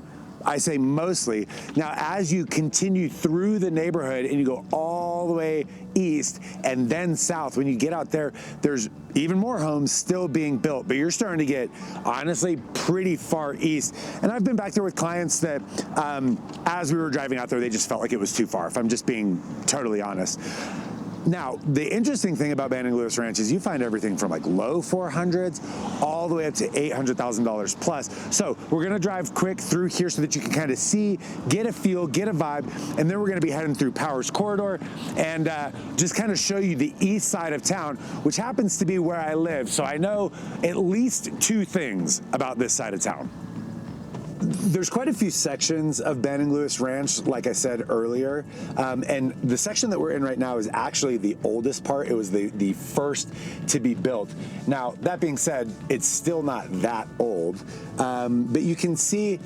I say mostly. Now, as you continue through the neighborhood and you go all the way east and then south, when you get out there, there's even more homes still being built, but you're starting to get, honestly, pretty far east. And I've been back there with clients that, as we were driving out there, they just felt like it was too far, if I'm just being totally honest. Now, the interesting thing about Banning Lewis Ranch is you find everything from like low 400s all the way up to $800,000 plus. So we're gonna drive quick through here so that you can kind of see, get a feel, get a vibe, and then we're gonna be heading through Powers Corridor and just kind of show you the east side of town, which happens to be where I live. So I know at least two things about this side of town. There's quite a few sections of Banning Lewis Ranch, like I said earlier, and the section that we're in right now is actually the oldest part. It was the first to be built. Now, that being said, it's still not that old, but you can see,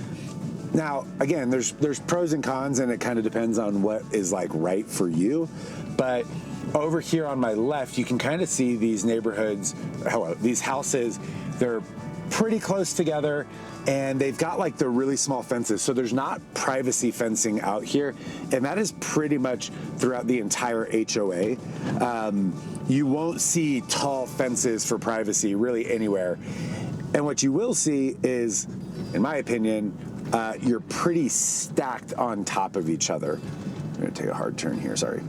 now, again, there's pros and cons, and it kind of depends on what is like right for you, but over here on my left, you can kind of see these neighborhoods, these houses, they're pretty close together, and they've got like the really small fences, so there's not privacy fencing out here, and that is pretty much throughout the entire HOA. You won't see tall fences for privacy really anywhere, and what you will see is, in my opinion, you're pretty stacked on top of each other. I'm gonna take a hard turn here, sorry.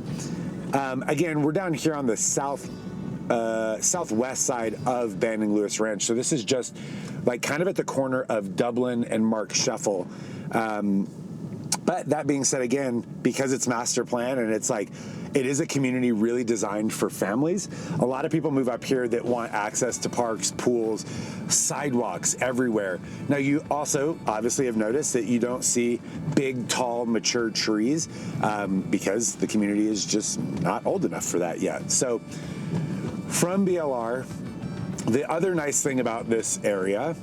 Again, we're down here on the southwest side of Banning Lewis Ranch. So this is just like kind of at the corner of Dublin and Mark Sheffel. But that being said, again, because it's master plan and it's like, it is a community really designed for families. A lot of people move up here that want access to parks, pools, sidewalks everywhere. Now, you also obviously have noticed that you don't see big, tall, mature trees because the community is just not old enough for that yet. So from BLR, the other nice thing about this area,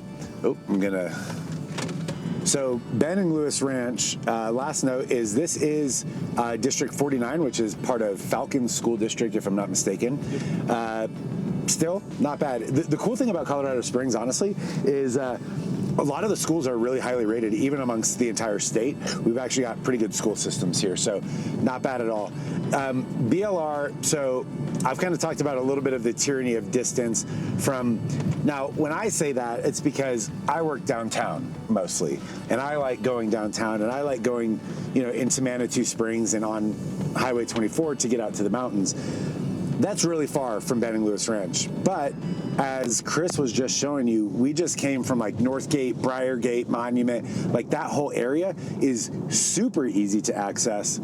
so Banning Lewis Ranch, last note is this is District 49, which is part of Falcon School District, if I'm not mistaken. Still, not bad. The cool thing about Colorado Springs, honestly, is a lot of the schools are really highly rated, even amongst the entire state. We've actually got pretty good school systems here, so not bad at all. BLR, so I've kind of talked about a little bit of the tyranny of distance from, now when I say that, it's because I work downtown mostly, and I like going downtown, and I like going, into Manitou Springs and on Highway 24 to get out to the mountains. That's really far from Banning Lewis Ranch, but as Chris was just showing you, we just came from like Northgate, Briargate, Monument, like that whole area is super easy to access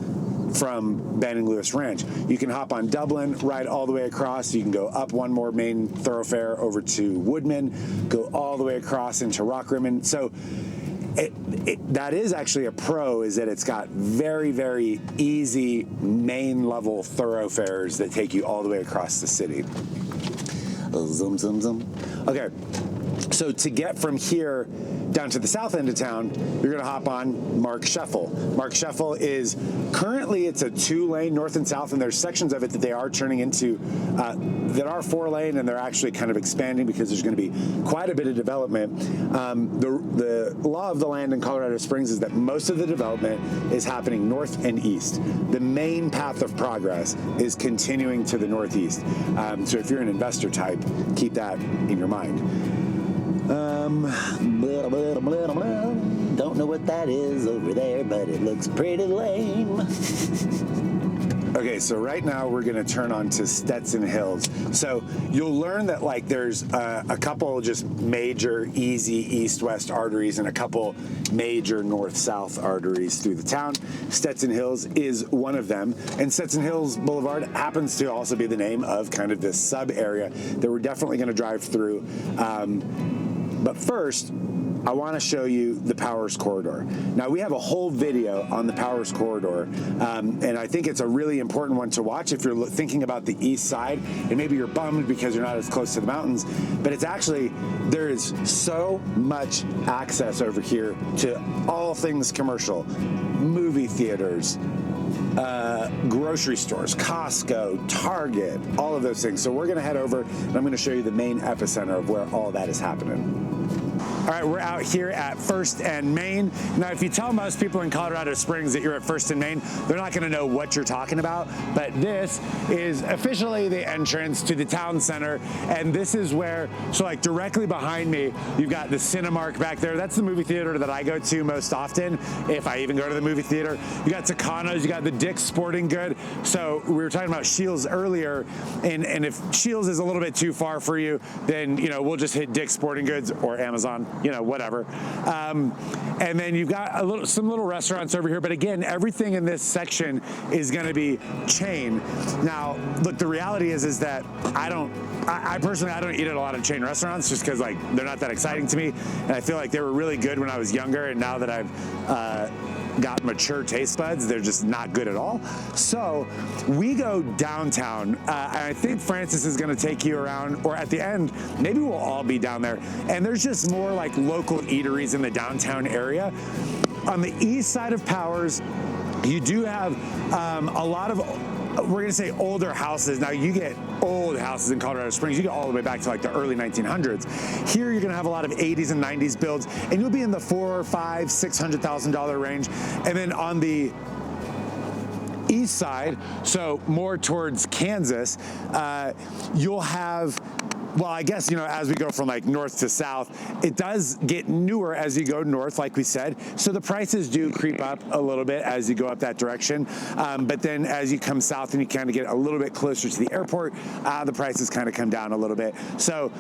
from Banning Lewis Ranch. You can hop on Dublin, ride all the way across. You can go up one more main thoroughfare over to Woodman, go all the way across into Rockrimmon. So that is actually a pro, is that it's got very, very easy main level thoroughfares that take you all the way across the city. Zoom, zoom, zoom. Okay, so to get from here down to the south end of town, you're gonna hop on Mark Sheffel. Mark Sheffel is currently, it's a 2-lane north and south, and there's sections of it that they are turning into that are 4-lane, and they're actually kind of expanding because there's going to be quite a bit of development. The law of the land in Colorado Springs is that most of the development is happening north and east. The main path of progress is continuing to the northeast. So if you're an investor type, keep that in your mind. Don't know what that is over there, but it looks pretty lame. Okay, so right now we're gonna turn on to Stetson Hills. So you'll learn that like there's a couple just major easy east-west arteries and a couple major north-south arteries through the town. Stetson Hills is one of them, and Stetson Hills Boulevard happens to also be the name of kind of this sub-area that we're definitely gonna drive through. But first, I want to show you the Powers Corridor. Now, we have a whole video on the Powers Corridor, and I think it's a really important one to watch if you're thinking about the east side, and maybe you're bummed because you're not as close to the mountains, but it's actually, there is so much access over here to all things commercial, movie theaters, grocery stores, Costco, Target, all of those things. So we're going to head over, and I'm going to show you the main epicenter of where all that is happening. All right, we're out here at First and Main. Now, if you tell most people in Colorado Springs that you're at First and Main, they're not going to know what you're talking about. But this is officially the entrance to the town center. And this is where, so like directly behind me, you've got the Cinemark back there. That's the movie theater that I go to most often, if I even go to the movie theater. You got Tucano's, you got the Dick's Sporting Good. So we were talking about Shields earlier. And if Shields is a little bit too far for you, then, you know, we'll just hit Dick's Sporting Goods or Amazon. You know, whatever. And then you've got some little restaurants over here. But again, everything in this section is going to be chain. Now, look, the reality is that I personally don't eat at a lot of chain restaurants just because like they're not that exciting to me. And I feel like they were really good when I was younger. And now that I've got mature taste buds, they're just not good at all. So we go downtown, and I think Francis is going to take you around, or at the end, maybe we'll all be down there. And there's just more like local eateries in the downtown area. On the east side of Powers, you do have a lot of, we're gonna say older houses. Now you get old houses in Colorado Springs, you get all the way back to like the early 1900s. Here you're gonna have a lot of 80s and 90s builds, and you'll be in the $400,000, $500,000, $600,000 range. And then on the east side, so more towards Kansas, you'll have, well, I guess, you know, as we go from like north to south, it does get newer as you go north, like we said. So the prices do creep up a little bit as you go up that direction. But then as you come south and you kind of get a little bit closer to the airport, the prices kind of come down a little bit. So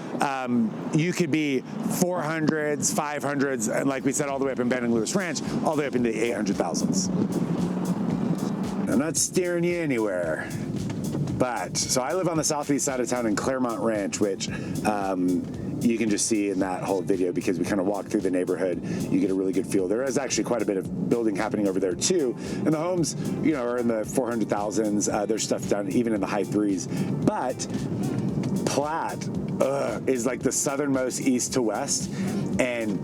you could be 400s, 500s, and like we said, all the way up in Benning Lewis Ranch, all the way up into the 800,000s. I'm not steering you anywhere. But, so I live on the southeast side of town in Claremont Ranch, which you can just see in that whole video because we kind of walk through the neighborhood. You get a really good feel. There is actually quite a bit of building happening over there too. And the homes, you know, are in the 400,000s. There's stuff down even in the high threes. But Platte is like the southernmost east to west. And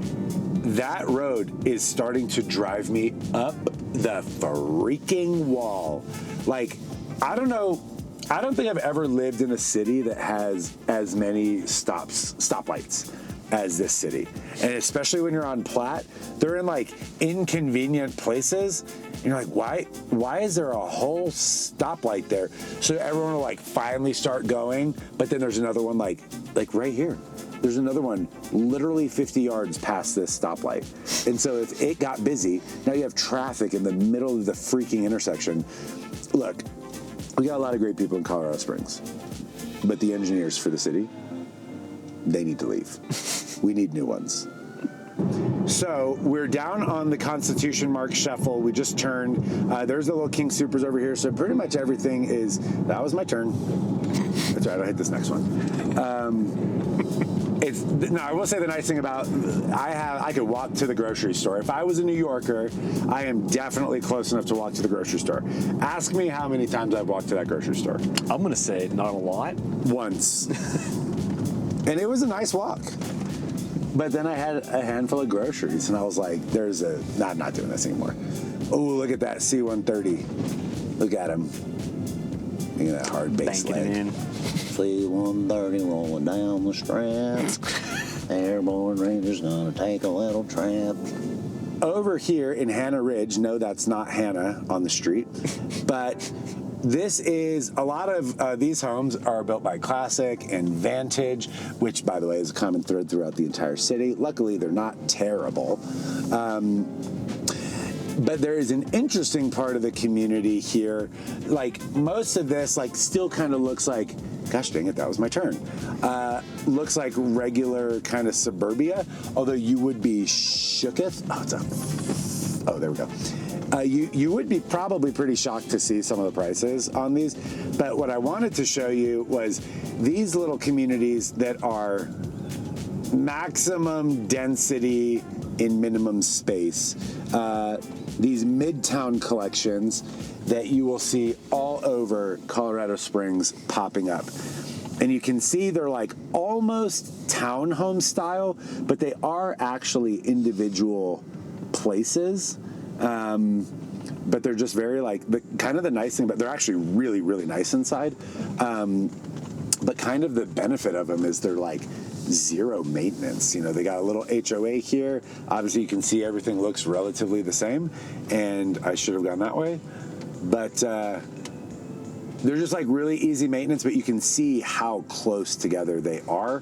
that road is starting to drive me up the freaking wall. Like, I don't know. I don't think I've ever lived in a city that has as many stoplights as this city. And especially when you're on Platte, they're in like inconvenient places. And you're like, why is there a whole stoplight there? So everyone will like finally start going, but then there's another one like right here. There's another one literally 50 yards past this stoplight. And so if it got busy, now you have traffic in the middle of the freaking intersection. Look, we got a lot of great people in Colorado Springs, but the engineers for the city, they need to leave. We need new ones. So we're down on the Constitution Mark Shuffle. We just turned. There's the little King Supers over here. So pretty much everything is, that was my turn. That's right, I'll hit this next one. No, I will say the nice thing about, I could walk to the grocery store. If I was a New Yorker, I am definitely close enough to walk to the grocery store. Ask me how many times I've walked to that grocery store. I'm going to say not a lot. Once. And it was a nice walk. But then I had a handful of groceries, and I was like, I'm not doing this anymore. Oh, look at that C-130. Look at him. Look at that hard base leg. C-130 rolling down the strap. Airborne Ranger's gonna take a little trap. Over here in Hannah Ridge, no, that's not Hannah on the street, but this is, a lot of these homes are built by Classic and Vantage, which, by the way, is a common thread throughout the entire city. Luckily, they're not terrible. But there is an interesting part of the community here. Like, most of this, like, still kind of looks like, gosh dang it, that was my turn. Looks like regular kind of suburbia, although you would be shooketh. Oh, there we go. You would be probably pretty shocked to see some of the prices on these. But what I wanted to show you was these little communities that are maximum density in minimum space. These midtown collections that you will see all over Colorado Springs popping up. And you can see they're like almost townhome style, but they are actually individual places. But they're just very like, kind of the nice thing, but they're actually really, really nice inside. But kind of the benefit of them is they're like zero maintenance. You know, they got a little HOA here. Obviously, you can see everything looks relatively the same, and I should have gone that way. But they're just like really easy maintenance, but you can see how close together they are.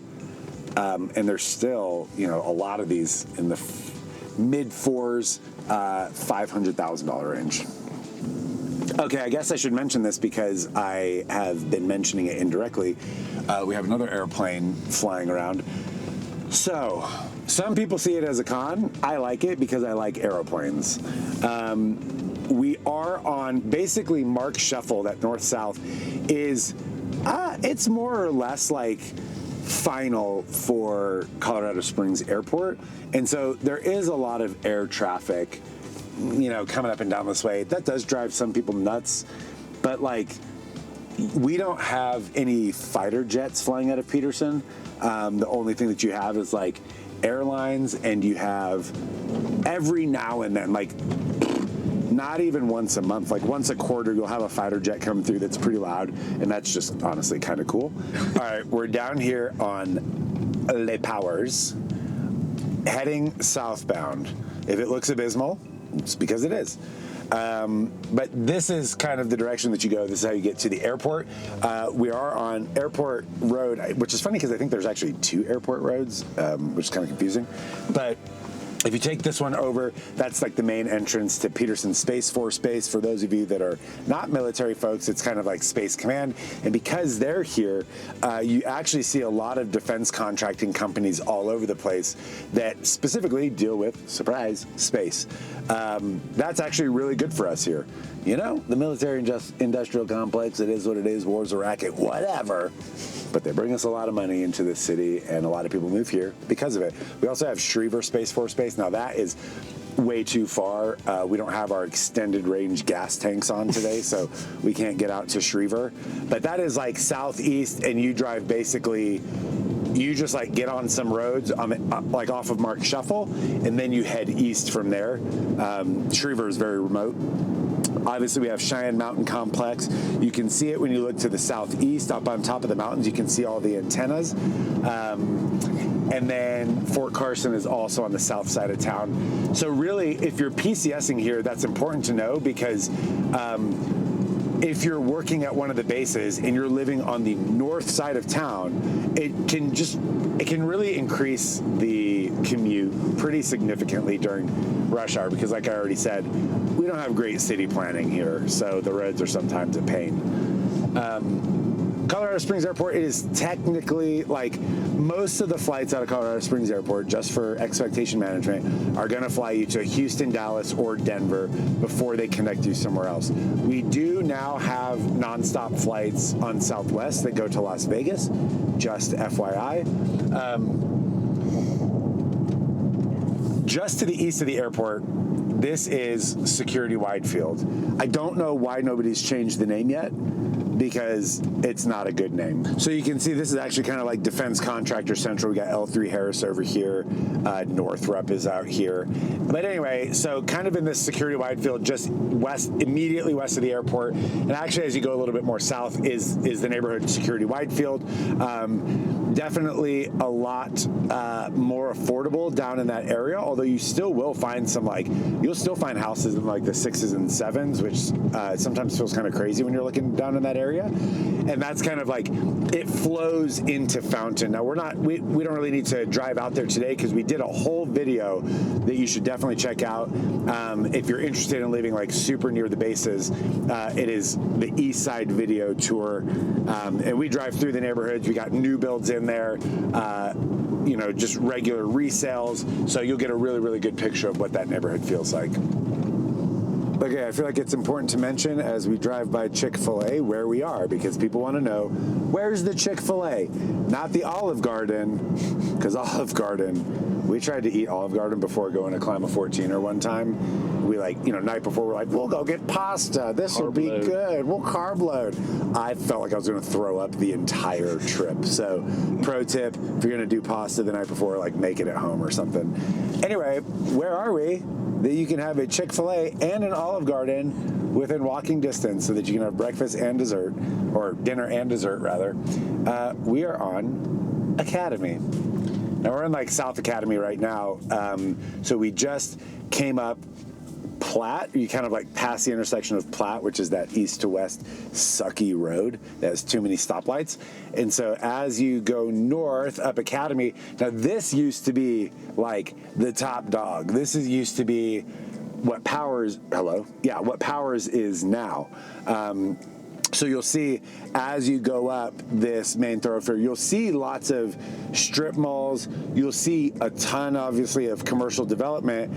And there's still, you know, a lot of these in the mid fours, $500,000 range. Okay, I guess I should mention this because I have been mentioning it indirectly. We have another airplane flying around. So, some people see it as a con. I like it because I like aeroplanes. We are on basically Mark Shuffle, that north-south is, it's more or less like final for Colorado Springs Airport. And so there is a lot of air traffic, you know, coming up and down this way. That does drive some people nuts, but like, we don't have any fighter jets flying out of Peterson. The only thing that you have is like airlines, and you have every now and then, like not even once a month, like once a quarter, you'll have a fighter jet come through that's pretty loud, and that's just honestly kind of cool. All right, we're down here on Les Powers, heading southbound. If it looks abysmal, it's because it is. But this is kind of the direction that you go. This is how you get to the airport. We are on Airport Road, which is funny because I think there's actually 2 airport roads, which is kind of confusing. But if you take this one over, that's like the main entrance to Peterson Space Force Base. For those of you that are not military folks, it's kind of like Space Command. And because they're here, you actually see a lot of defense contracting companies all over the place that specifically deal with, surprise, space. That's actually really good for us here. You know, the military industrial complex, it is what it is, war's a racket, whatever. But they bring us a lot of money into this city, and a lot of people move here because of it. We also have Schriever Space Force Base. Now that is way too far. We don't have our extended range gas tanks on today, so we can't get out to Schriever. But that is like southeast, and you drive basically, you just like get on some roads like off of Mark Shuffle, and then you head east from there. Schriever is very remote. Obviously, we have Cheyenne Mountain Complex. You can see it when you look to the southeast, up on top of the mountains. You can see all the antennas. And then Fort Carson is also on the south side of town. So really, if you're PCSing here, that's important to know, because if you're working at one of the bases and you're living on the north side of town, it can really increase the commute pretty significantly during rush hour, because like I already said, we don't have great city planning here, so the roads are sometimes a pain. Colorado Springs Airport is technically, like, most of the flights out of Colorado Springs Airport, just for expectation management, are going to fly you to Houston, Dallas, or Denver before they connect you somewhere else. We do now have nonstop flights on Southwest that go to Las Vegas, just FYI. Just to the east of the airport, this is Security Wide Field. I don't know why nobody's changed the name yet, because it's not a good name. So you can see this is actually kind of like Defense Contractor Central. We got L3 Harris over here. Northrop is out here. But anyway, so kind of in this Security Wide Field, just west, immediately west of the airport. And actually, as you go a little bit more south is the neighborhood Security Wide Field. Definitely a lot more affordable down in that area, although you still will find some, like, you'll still find houses in like the 6s and 7s, which sometimes feels kind of crazy when you're looking down in that area. And that's kind of like, it flows into Fountain. Now we don't really need to drive out there today, because we did a whole video that you should definitely check out if you're interested in living like super near the bases. It is the East Side Video Tour, and we drive through the neighborhoods. We got new builds in there, you know, just regular resales, so you'll get a really, really good picture of what that neighborhood feels like. Okay, I feel like it's important to mention as we drive by Chick-fil-A where we are, because people want to know, where's the Chick-fil-A? Not the Olive Garden, because Olive Garden, we tried to eat Olive Garden before going to Climb a 14er one time. We, like, you know, night before, we're like, we'll go get pasta. This will be good. We'll carb load. I felt like I was going to throw up the entire trip. So, pro tip, if you're going to do pasta the night before, like, make it at home or something. Anyway, where are we? That you can have a Chick-fil-A and an Olive Garden within walking distance, so that you can have breakfast and dessert, or dinner and dessert rather. We are on Academy. Now we're in like South Academy right now. So we just came up Platt. You kind of like pass the intersection of Platt, which is that east to west sucky road that has too many stoplights. And so as you go north up Academy, now this used to be like the top dog. This used to be what Powers, what Powers is now. So you'll see as you go up this main thoroughfare, you'll see lots of strip malls. You'll see a ton, obviously, of commercial development.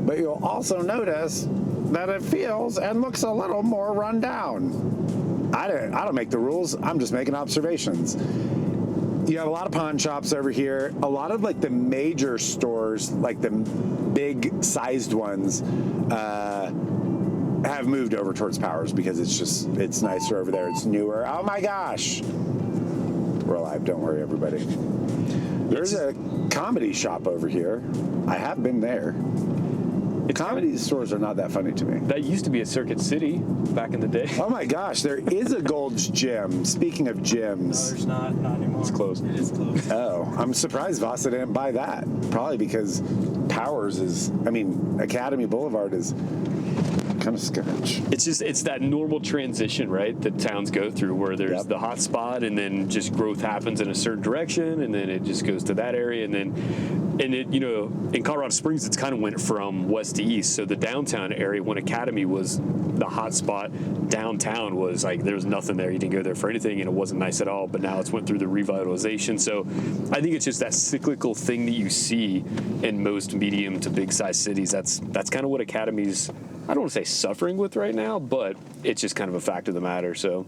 But you'll also notice that it feels and looks a little more run down. I don't make the rules. I'm just making observations. You have a lot of pawn shops over here. A lot of like the major stores, like the big sized ones, have moved over towards Powers because it's nicer over there. It's newer. Oh my gosh. We're alive. Don't worry, everybody. There's a comedy shop over here. I have been there. Comedy stores are not that funny to me. That used to be a Circuit City back in the day. Oh my gosh, there is a Gold's Gym. Speaking of gyms. No, there's not anymore. It's closed. It is closed. Oh, I'm surprised Vasa didn't buy that. Probably because Powers Academy Boulevard is kind of sketch. It's that normal transition, right, that towns go through where there's the hot spot and then just growth happens in a certain direction and then it just goes to that area and it in Colorado Springs it's kind of went from west to east. So the downtown area, when Academy was the hot spot, downtown was like there was nothing there. You didn't go there for anything and it wasn't nice at all, but now it's went through the revitalization. So I think it's just that cyclical thing that you see in most medium to big size cities. That's kind of what Academy's, I don't want to say suffering with right now, but it's just kind of a fact of the matter. So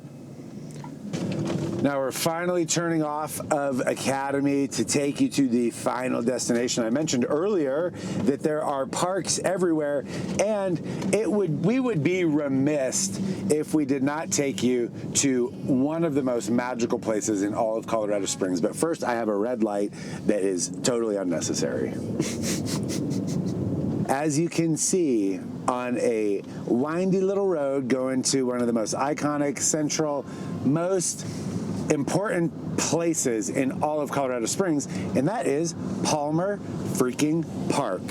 now we're finally turning off of Academy to take you to the final destination. I mentioned earlier that there are parks everywhere, and we would be remiss if we did not take you to one of the most magical places in all of Colorado Springs. But first, I have a red light that is totally unnecessary. As you can see, on a windy little road going to one of the most iconic, central, most important places in all of Colorado Springs, and that is Palmer freaking Park.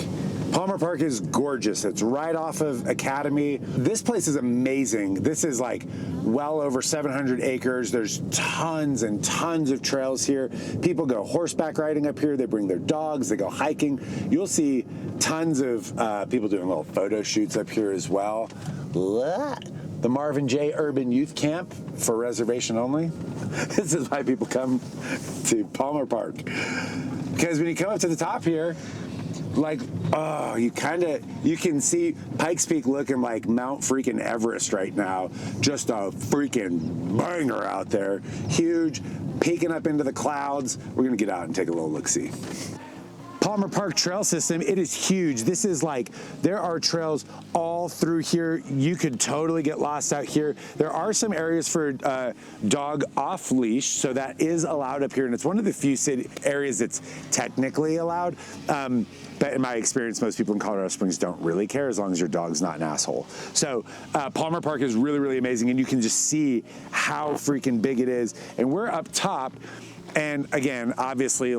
Palmer Park is gorgeous. It's right off of Academy. This place is amazing. This is like well over 700 acres. There's tons and tons of trails here. People go horseback riding up here. They bring their dogs. They go hiking. You'll see tons of people doing little photo shoots up here as well. The Marvin J. Urban Youth Camp for reservation only. This is why people come to Palmer Park. Because when you come up to the top here, you can see Pikes Peak looking like Mount freaking Everest right now. Just a freaking banger out there. Huge, peeking up into the clouds. We're gonna get out and take a little look-see. Palmer Park trail system, it is huge. This is there are trails all through here. You could totally get lost out here. There are some areas for dog off leash, so that is allowed up here, and it's one of the few areas that's technically allowed. But in my experience, most people in Colorado Springs don't really care as long as your dog's not an asshole. So Palmer Park is really, really amazing, and you can just see how freaking big it is. And we're up top. And again, obviously,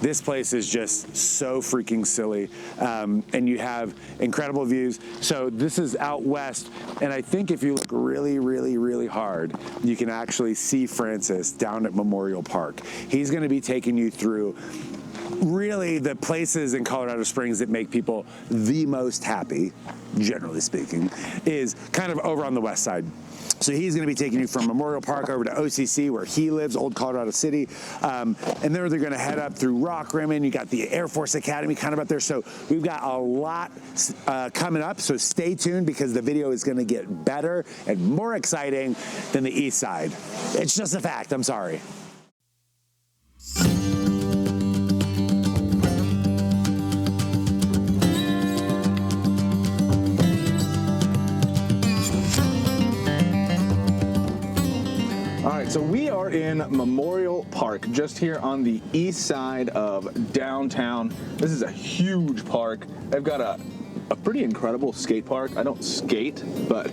this place is just so freaking silly. And you have incredible views. So this is out west. And I think if you look really, really, really hard, you can actually see Francis down at Memorial Park. He's going to be taking you through really the places in Colorado Springs that make people the most happy, generally speaking, is kind of over on the west side. So he's going to be taking you from Memorial Park over to OCC, where he lives, Old Colorado City. And then they're going to head up through Rock Rimmon. You got the Air Force Academy kind of up there. So we've got a lot coming up. So stay tuned, because the video is going to get better and more exciting than the east side. It's just a fact. I'm sorry. So we are in Memorial Park, just here on the east side of downtown. This is a huge park. They've got a pretty incredible skate park. I don't skate, but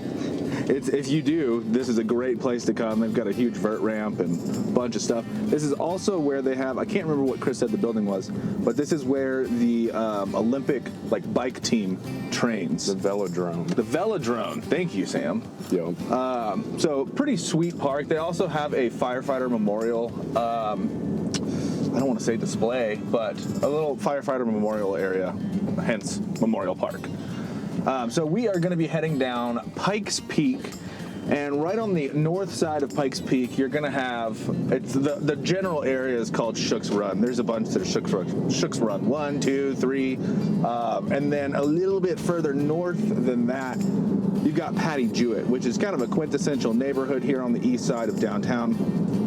if you do, this is a great place to come. They've got a huge vert ramp and a bunch of stuff. This is also where they have, I can't remember what Chris said the building was, but this is where the Olympic bike team trains. The velodrome. The velodrome. Thank you, Sam. Yo. So pretty sweet park. They also have a firefighter memorial. I don't want to say display, but a little firefighter memorial area, hence Memorial Park. So we are going to be heading down Pikes Peak, and right on the north side of Pikes Peak, you're going to have, it's the general area is called Shook's Run. There's a bunch that are Shook's Run, 1, 2, 3, and then a little bit further north than that, you've got Patty Jewett, which is kind of a quintessential neighborhood here on the east side of downtown.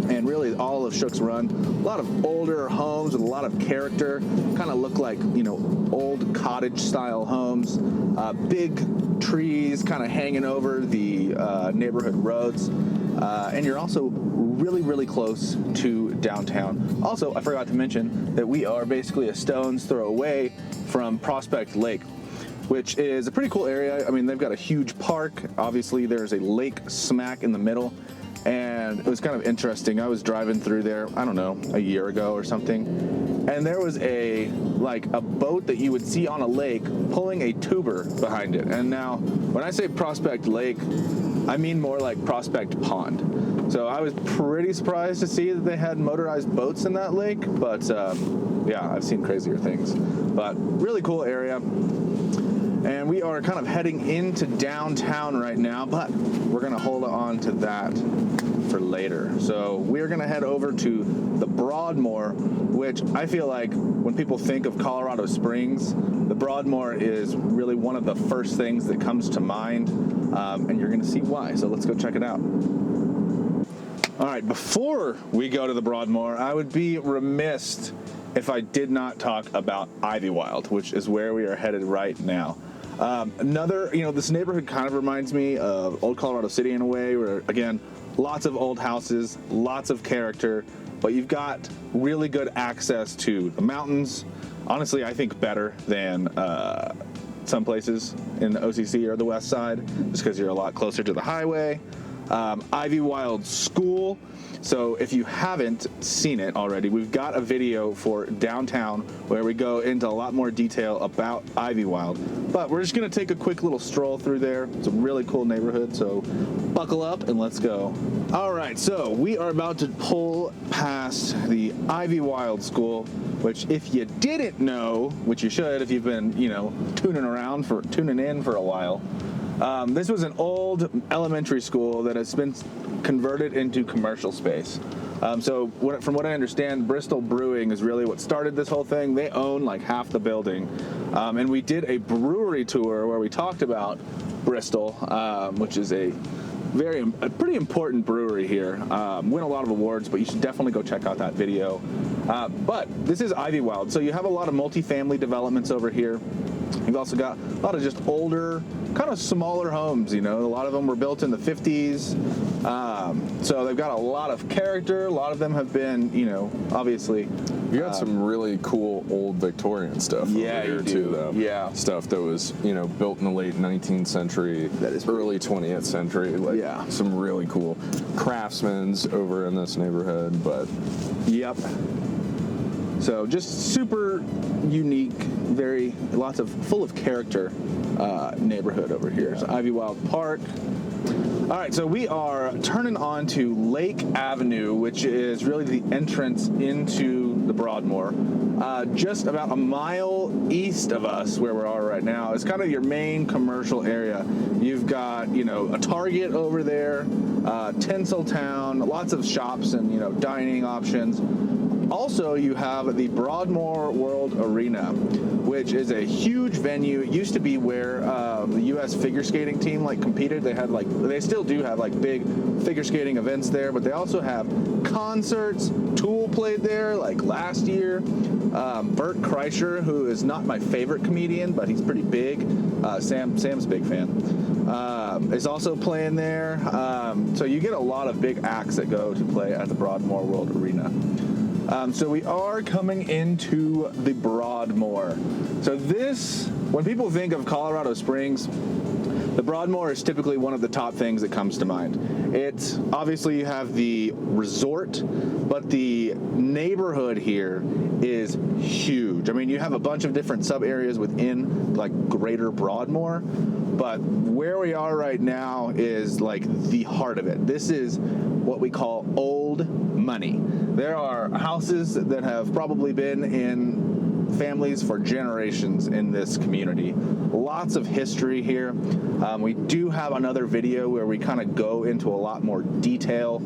And really all of Shook's Run, a lot of older homes with a lot of character, kind of look like, old cottage style homes, big trees kind of hanging over the neighborhood roads. And you're also really, really close to downtown. Also, I forgot to mention that we are basically a stone's throw away from Prospect Lake, which is a pretty cool area. I mean, they've got a huge park. Obviously, there's a lake smack in the middle. And it was kind of interesting. I was driving through there, I don't know, a year ago or something, and there was a boat that you would see on a lake pulling a tuber behind it. And now, when I say Prospect Lake, I mean more like Prospect Pond. So I was pretty surprised to see that they had motorized boats in that lake, but yeah, I've seen crazier things. But really cool area. And we are kind of heading into downtown right now, but we're going to hold on to that for later. So we're going to head over to the Broadmoor, which I feel like when people think of Colorado Springs, the Broadmoor is really one of the first things that comes to mind, and you're going to see why. So let's go check it out. All right, before we go to the Broadmoor, I would be remiss if I did not talk about Ivywild, which is where we are headed right now. This neighborhood kind of reminds me of Old Colorado City in a way, where, again, lots of old houses, lots of character, but you've got really good access to the mountains. Honestly, I think better than some places in the OCC or the west side, just because you're a lot closer to the highway. Ivywild School. So if you haven't seen it already, we've got a video for downtown where we go into a lot more detail about Ivywild. But we're just going to take a quick little stroll through there. It's a really cool neighborhood, so buckle up and let's go. All right, so we are about to pull past the Ivywild School, which if you didn't know, which you should if you've been, tuning in for a while, this was an old elementary school that has been converted into commercial space. From what I understand, Bristol Brewing is really what started this whole thing. They own like half the building. And we did a brewery tour where we talked about Bristol, which is a pretty important brewery here. Win a lot of awards, but you should definitely go check out that video. But this is Ivywild. So you have a lot of multifamily developments over here. You've also got a lot of just older, kind of smaller homes, A lot of them were built in the 50s. So they've got a lot of character. A lot of them have been, obviously. You got some really cool old Victorian stuff over here too, though. Yeah. Stuff that was, built in the late 19th century, early 20th century. Some really cool craftsmen's over in this neighborhood, but. Yep. So just super unique, full of character neighborhood over here. So Ivywild Park. All right, so we are turning on to Lake Avenue, which is really the entrance into the Broadmoor. Just about a mile east of us, where we are right now, is kind of your main commercial area. You've got, a Target over there, Tinseltown, lots of shops and, dining options. Also, you have the Broadmoor World Arena, which is a huge venue. It used to be where the U.S. figure skating team competed. They still do have big figure skating events there, but they also have concerts. Tool played there last year. Bert Kreischer, who is not my favorite comedian, but he's pretty big. Sam's a big fan. Is also playing there. So you get a lot of big acts that go to play at the Broadmoor World Arena. So we are coming into the Broadmoor. So when people think of Colorado Springs, the Broadmoor is typically one of the top things that comes to mind. It's obviously you have the resort, but the neighborhood here is huge. I mean, you have a bunch of different sub areas within like Greater Broadmoor, but where we are right now is like the heart of it. This is what we call old money. There are houses that have probably been in families for generations in this community. Lots of history here. We do have another video where we kind of go into a lot more detail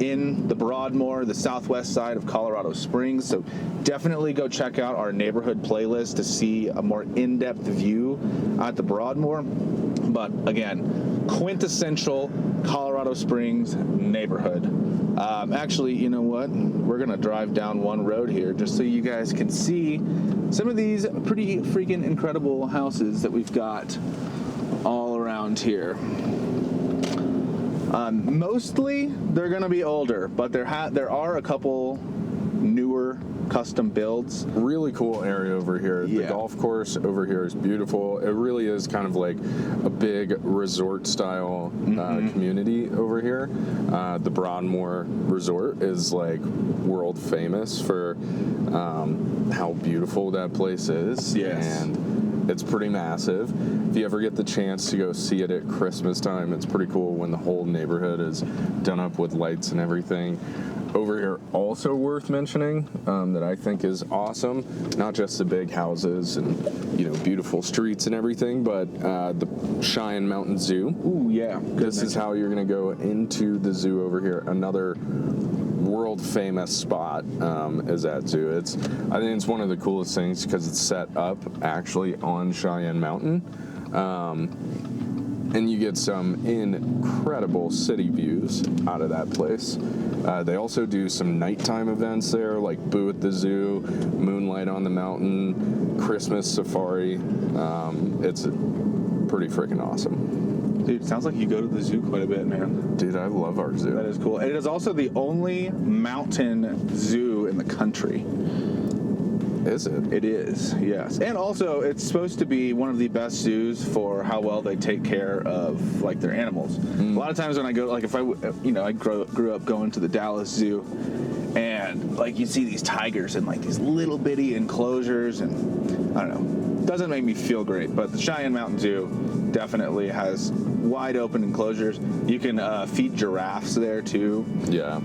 in the Broadmoor, the southwest side of Colorado Springs. So definitely go check out our neighborhood playlist to see a more in-depth view at the Broadmoor. But again, quintessential Colorado Springs neighborhood. Actually, you know what? We're gonna drive down one road here just so you guys can see some of these pretty freaking incredible houses that we've got all around here. Mostly they're gonna be older, but there are a couple newer custom builds. Really cool area over here. The golf course over here is beautiful. It really is kind of like a big resort style community over here. The Broadmoor Resort is like world famous for how beautiful that place is. Yes. And it's pretty massive. If you ever get the chance to go see it at Christmas time, it's pretty cool when the whole neighborhood is done up with lights and everything. Over here, also worth mentioning, that I think is awesome, not just the big houses and, you know, beautiful streets and everything, but the Cheyenne Mountain Zoo. Ooh, yeah. This is how you're going to go into the zoo over here. Another world famous spot is that zoo. I think it's one of the coolest things because it's set up actually on Cheyenne Mountain. And you get some incredible city views out of that place. They also do some nighttime events there, like Boo at the Zoo, Moonlight on the Mountain, Christmas Safari. It's pretty freaking awesome. Dude, it sounds like you go to the zoo quite a bit, man. Dude, I love our zoo. That is cool. And it is also the only mountain zoo in the country. Is it? It is, yes. And also, it's supposed to be one of the best zoos for how well they take care of, like, their animals. A lot of times when I go, like, if I grew up going to the Dallas Zoo, and, like, you see these tigers in, like, these little bitty enclosures, and, I don't know, it doesn't make me feel great, but the Cheyenne Mountain Zoo definitely has wide open enclosures. You can feed giraffes there, too. Yeah.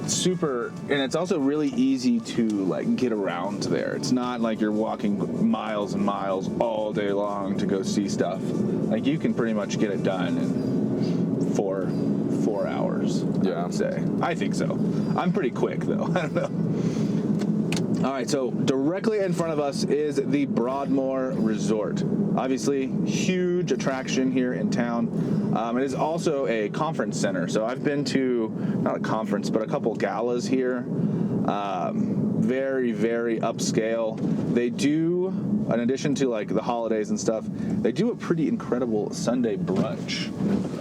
Super, and it's also really easy to like get around there. It's not like you're walking miles and miles all day long to go see stuff. Like you can pretty much get it done in four hours. Yeah, I would say. I think so. I'm pretty quick though. I don't know. All right, so directly in front of us is the Broadmoor Resort. Obviously, huge attraction here in town. It is also a conference center. So I've been to, not a conference, but a couple galas here. Very, very upscale. They do, in addition to like the holidays and stuff, they do a pretty incredible Sunday brunch.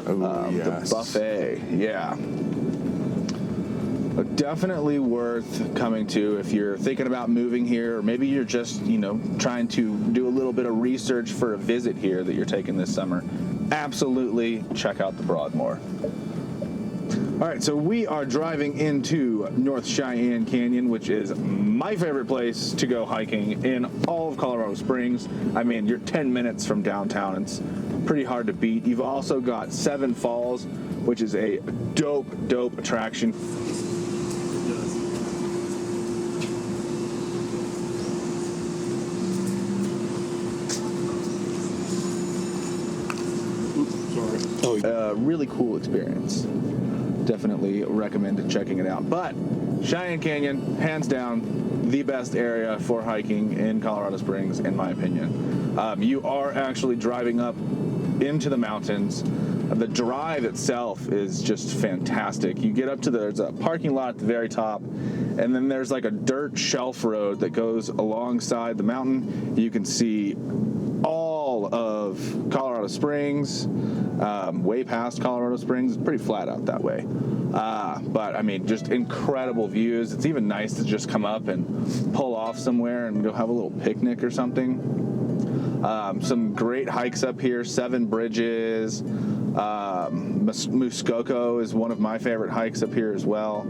Oh, yes. The buffet, yeah. Definitely worth coming to if you're thinking about moving here, or maybe you're just, trying to do a little bit of research for a visit here that you're taking this summer. Absolutely check out the Broadmoor. All right, so we are driving into North Cheyenne Canyon, which is my favorite place to go hiking in all of Colorado Springs. I mean, you're 10 minutes from downtown. It's pretty hard to beat. You've also got Seven Falls, which is a dope attraction. Really cool experience. Definitely recommend checking it out. But Cheyenne Canyon, hands down, the best area for hiking in Colorado Springs, in my opinion. You are actually driving up into the mountains. The drive itself is just fantastic. You get up to there's a parking lot at the very top, and then there's like a dirt shelf road that goes alongside the mountain. You can see all of Colorado Springs, way past Colorado Springs. It's pretty flat out that way. But I mean, just incredible views. It's even nice to just come up and pull off somewhere and go have a little picnic or something. Some great hikes up here, 7 Bridges. Muskoka is one of my favorite hikes up here as well.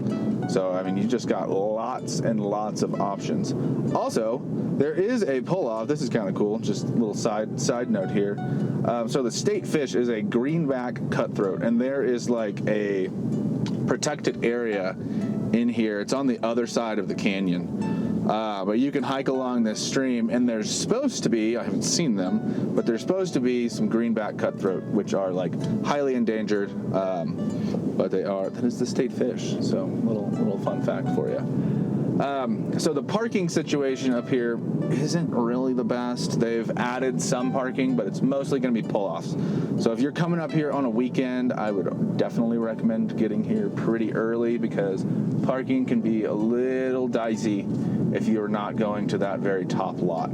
So, I mean, you just got lots and lots of options. Also, there is a pull-off. This is kind of cool. Just a little side note here. So the state fish is a greenback cutthroat, and there is like a protected area in here. It's on the other side of the canyon. But you can hike along this stream, and there's supposed to be, I haven't seen them, but there's supposed to be some greenback cutthroat, which are like highly endangered, but that is the state fish. So little fun fact for you. So the parking situation up here isn't really the best. They've added some parking, but it's mostly going to be pull-offs. So if you're coming up here on a weekend, I would definitely recommend getting here pretty early, because parking can be a little dicey if you're not going to that very top lot.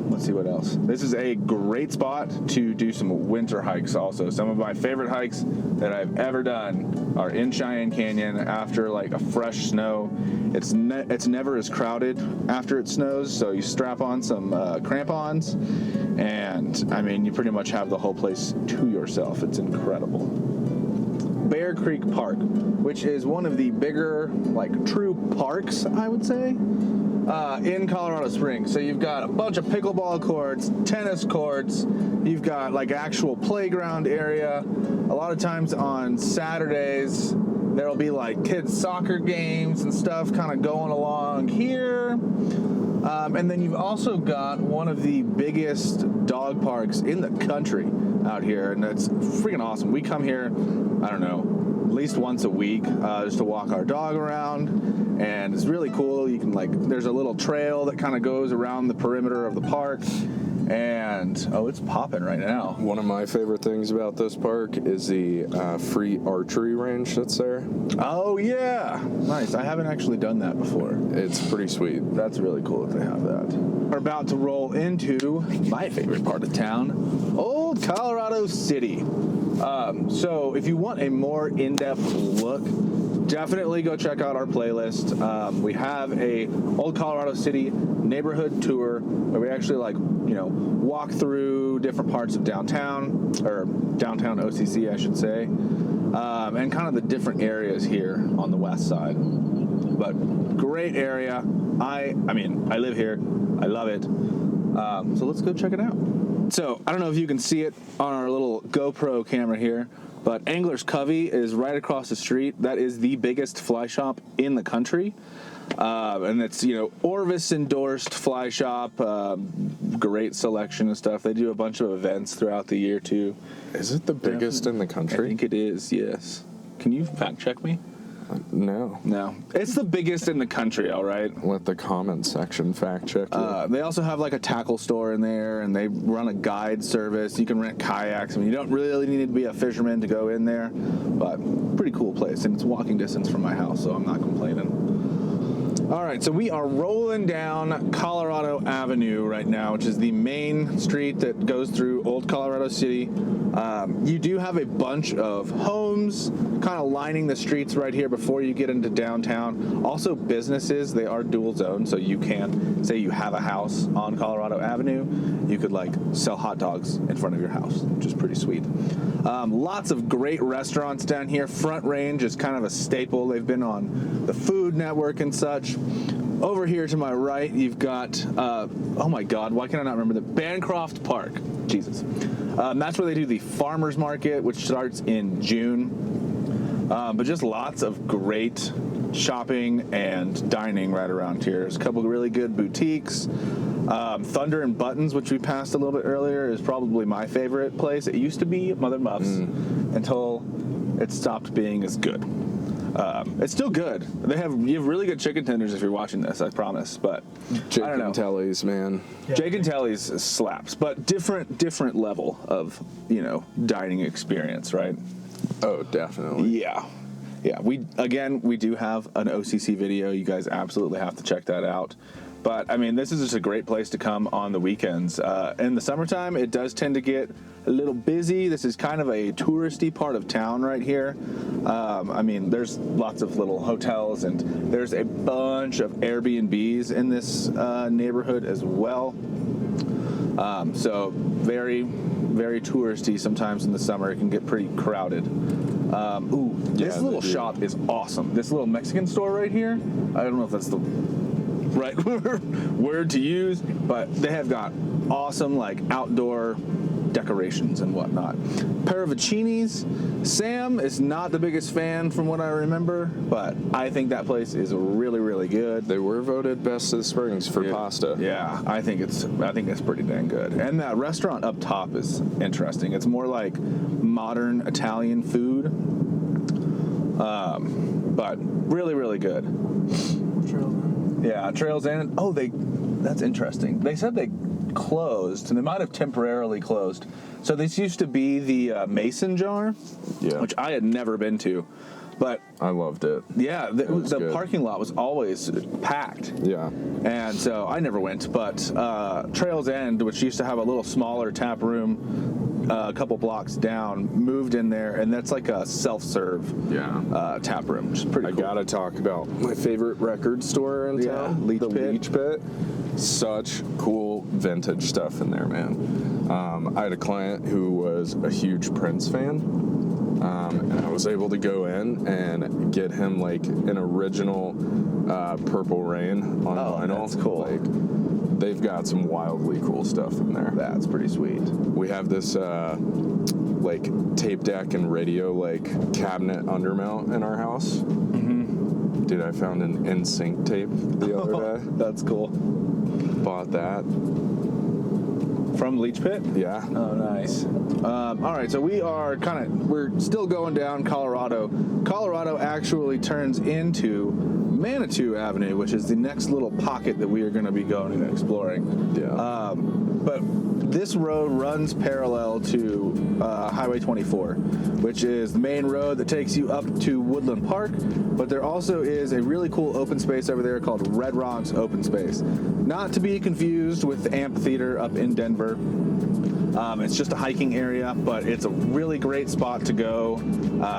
Let's see what else. This is a great spot to do some winter hikes also. Some of my favorite hikes that I've ever done are in Cheyenne Canyon after like a fresh snow. It's never as crowded after it snows, so you strap on some crampons, and I mean, you pretty much have the whole place to yourself. It's incredible. Bear Creek Park, which is one of the bigger, like, true parks, I would say, in Colorado Springs. So you've got a bunch of pickleball courts, tennis courts, you've got like actual playground area. A lot of times on Saturdays, there'll be like kids soccer games and stuff kind of going along here. And then you've also got one of the biggest dog parks in the country out here, and it's freaking awesome. We come here, I don't know, at least once a week just to walk our dog around, and it's really cool. You can there's a little trail that kind of goes around the perimeter of the park, and it's popping right now. One of my favorite things about this park is the free archery range that's there. Oh yeah, nice. I haven't actually done that before. It's pretty sweet. That's really cool that they have that. We're about to roll into my favorite part of town, Old Colorado City. So if you want a more in-depth look, definitely go check out our playlist. We have a Old Colorado City neighborhood tour where we actually walk through different parts of downtown, or downtown OCC, I should say, and kind of the different areas here on the west side. But great area. I live here. I love it. So let's go check it out. So I don't know if you can see it on our little GoPro camera here, but Angler's Covey is right across the street. That is the biggest fly shop in the country. And it's, Orvis endorsed fly shop, great selection of stuff. They do a bunch of events throughout the year too. Is it the biggest in the country? I think it is, yes. Can you fact check me? No. It's the biggest in the country, all right? Let the comment section fact check you. They also have like a tackle store in there, and they run a guide service. You can rent kayaks. I mean, you don't really need to be a fisherman to go in there, but pretty cool place, and it's walking distance from my house, so I'm not complaining. All right, so we are rolling down Colorado Avenue right now, which is the main street that goes through Old Colorado City. You do have a bunch of homes kind of lining the streets right here before you get into downtown. Also businesses, they are dual zone, so you can, say you have a house on Colorado Avenue, you could sell hot dogs in front of your house, which is pretty sweet. Lots of great restaurants down here. Front Range is kind of a staple. They've been on the Food Network and such. Over here to my right, you've got, oh my God, why can I not remember the Bancroft Park? Jesus. That's where they do the farmers market, which starts in June. But just lots of great shopping and dining right around here. There's a couple of really good boutiques. Thunder and Buttons, which we passed a little bit earlier, is probably my favorite place. It used to be Mother Muff's until it stopped being as good. It's still good. You have really good chicken tenders if you're watching this, I promise. But Jake I don't know. and Telly's, man. Jake and Telly's slaps, but different level of dining experience, right? Oh, definitely. Yeah. We do have an OCC video. You guys absolutely have to check that out. But, I mean, this is just a great place to come on the weekends. In the summertime, it does tend to get a little busy. This is kind of a touristy part of town right here. I mean, there's lots of little hotels, and there's a bunch of Airbnbs in this neighborhood as well. So very, very touristy. Sometimes in the summer, it can get pretty crowded. This little shop is awesome. This little Mexican store right here, I don't know if that's the right word to use, but they have got awesome like outdoor decorations and whatnot. Paravaccini's. Sam is not the biggest fan from what I remember, but I think that place is really, really good. They were voted best of the Springs for pasta. Yeah, I think it's pretty dang good. And that restaurant up top is interesting. It's more like modern Italian food, but really, really good. Yeah, Trails End. Oh, that's interesting. They said they closed, and they might have temporarily closed. So this used to be the Mason Jar, which I had never been to, but I loved it. Yeah, the parking lot was always packed. Yeah, and so I never went. But Trails End, which used to have a little smaller tap room a couple blocks down, moved in there, and that's like a self-serve tap room, which is pretty cool. I gotta talk about my favorite record store in town, the Leech Pit. Such cool vintage stuff in there, man. I had a client who was a huge Prince fan, and I was able to go in and get him like an original Purple Rain on vinyl. That's cool. Like, they've got some wildly cool stuff in there. That's pretty sweet. We have this like tape deck and radio like cabinet undermount in our house. Mm-hmm. Dude, I found an NSYNC tape the other day. That's cool. Bought that. From Leech Pit? Yeah. Oh, nice. All right, so we're still going down Colorado. Colorado actually turns into Manitou Avenue, which is the next little pocket that we are going to be going and exploring. Yeah. But this road runs parallel to Highway 24, which is the main road that takes you up to Woodland Park. But there also is a really cool open space over there called Red Rocks Open Space. Not to be confused with the amphitheater up in Denver. It's just a hiking area, but it's a really great spot to go.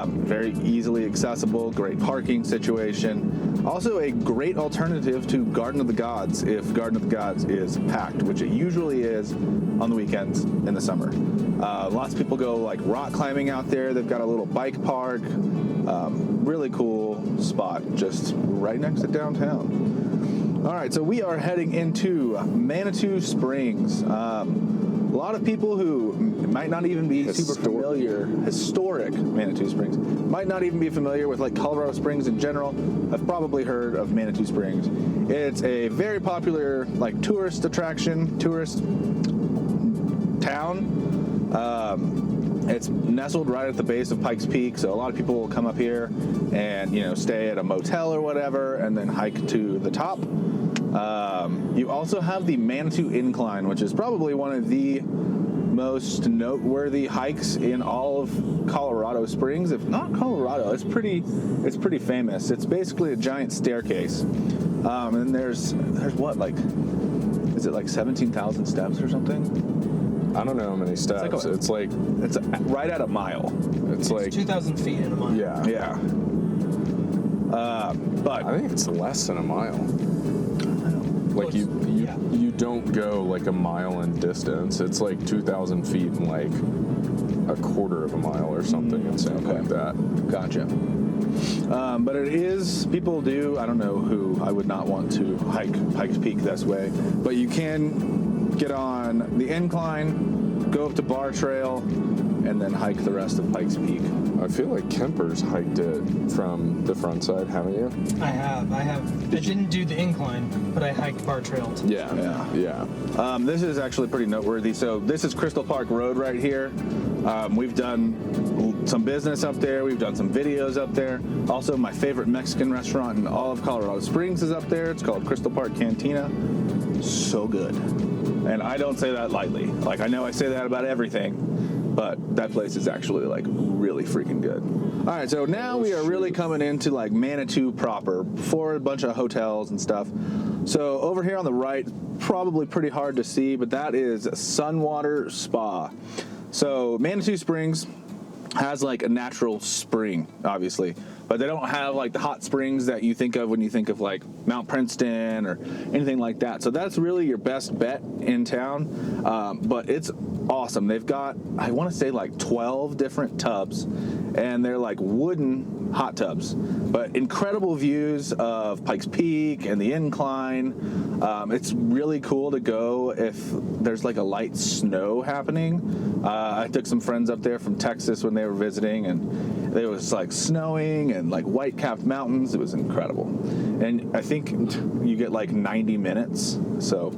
Very easily accessible, great parking situation. Also a great alternative to Garden of the Gods if Garden of the Gods is packed, which it usually is on the weekends in the summer. Lots of people go like rock climbing out there. They've got a little bike park. Really cool spot just right next to downtown. All right, so we are heading into Manitou Springs. A lot of people who might not even be super familiar, historic Manitou Springs, might not even be familiar with like Colorado Springs in general, have probably heard of Manitou Springs. It's a very popular like tourist attraction, tourist town. It's nestled right at the base of Pikes Peak, so a lot of people will come up here and stay at a motel or whatever, and then hike to the top. You also have the Manitou Incline, which is probably one of the most noteworthy hikes in all of Colorado Springs. If not Colorado, it's pretty famous. It's basically a giant staircase, and there's what, like, is it like 17,000 steps or something? I don't know how many steps. It's right at a mile. It's like 2,000 feet in a mile. Yeah. But I think it's less than a mile. Like you don't go like a mile in distance. It's like 2,000 feet in like a quarter of a mile or something insane like that. Gotcha. But it is, people do, I don't know who, I would not want to hike Pikes Peak this way, but you can get on the incline, go up to Bar Trail, and then hike the rest of Pikes Peak. I feel like Kemper's hiked it from the front side, haven't you? I have. I didn't do the incline, but I hiked Bar Trail. Yeah. This is actually pretty noteworthy. So this is Crystal Park Road right here. We've done some business up there. We've done some videos up there. Also, my favorite Mexican restaurant in all of Colorado Springs is up there. It's called Crystal Park Cantina. So good. And I don't say that lightly. Like, I know I say that about everything, but that place is actually like really freaking good. All right, so now we are really coming into like Manitou proper, before a bunch of hotels and stuff. So over here on the right, probably pretty hard to see, but that is Sunwater Spa. So Manitou Springs has like a natural spring, obviously, but they don't have like the hot springs that you think of when you think of like Mount Princeton or anything like that. So that's really your best bet in town, but it's awesome. They've got, I want to say like 12 different tubs, and they're like wooden hot tubs, but incredible views of Pikes Peak and the incline. It's really cool to go if there's like a light snow happening. I took some friends up there from Texas when they were visiting, and it was like snowing and like white-capped mountains. It was incredible. And I think you get like 90 minutes, so...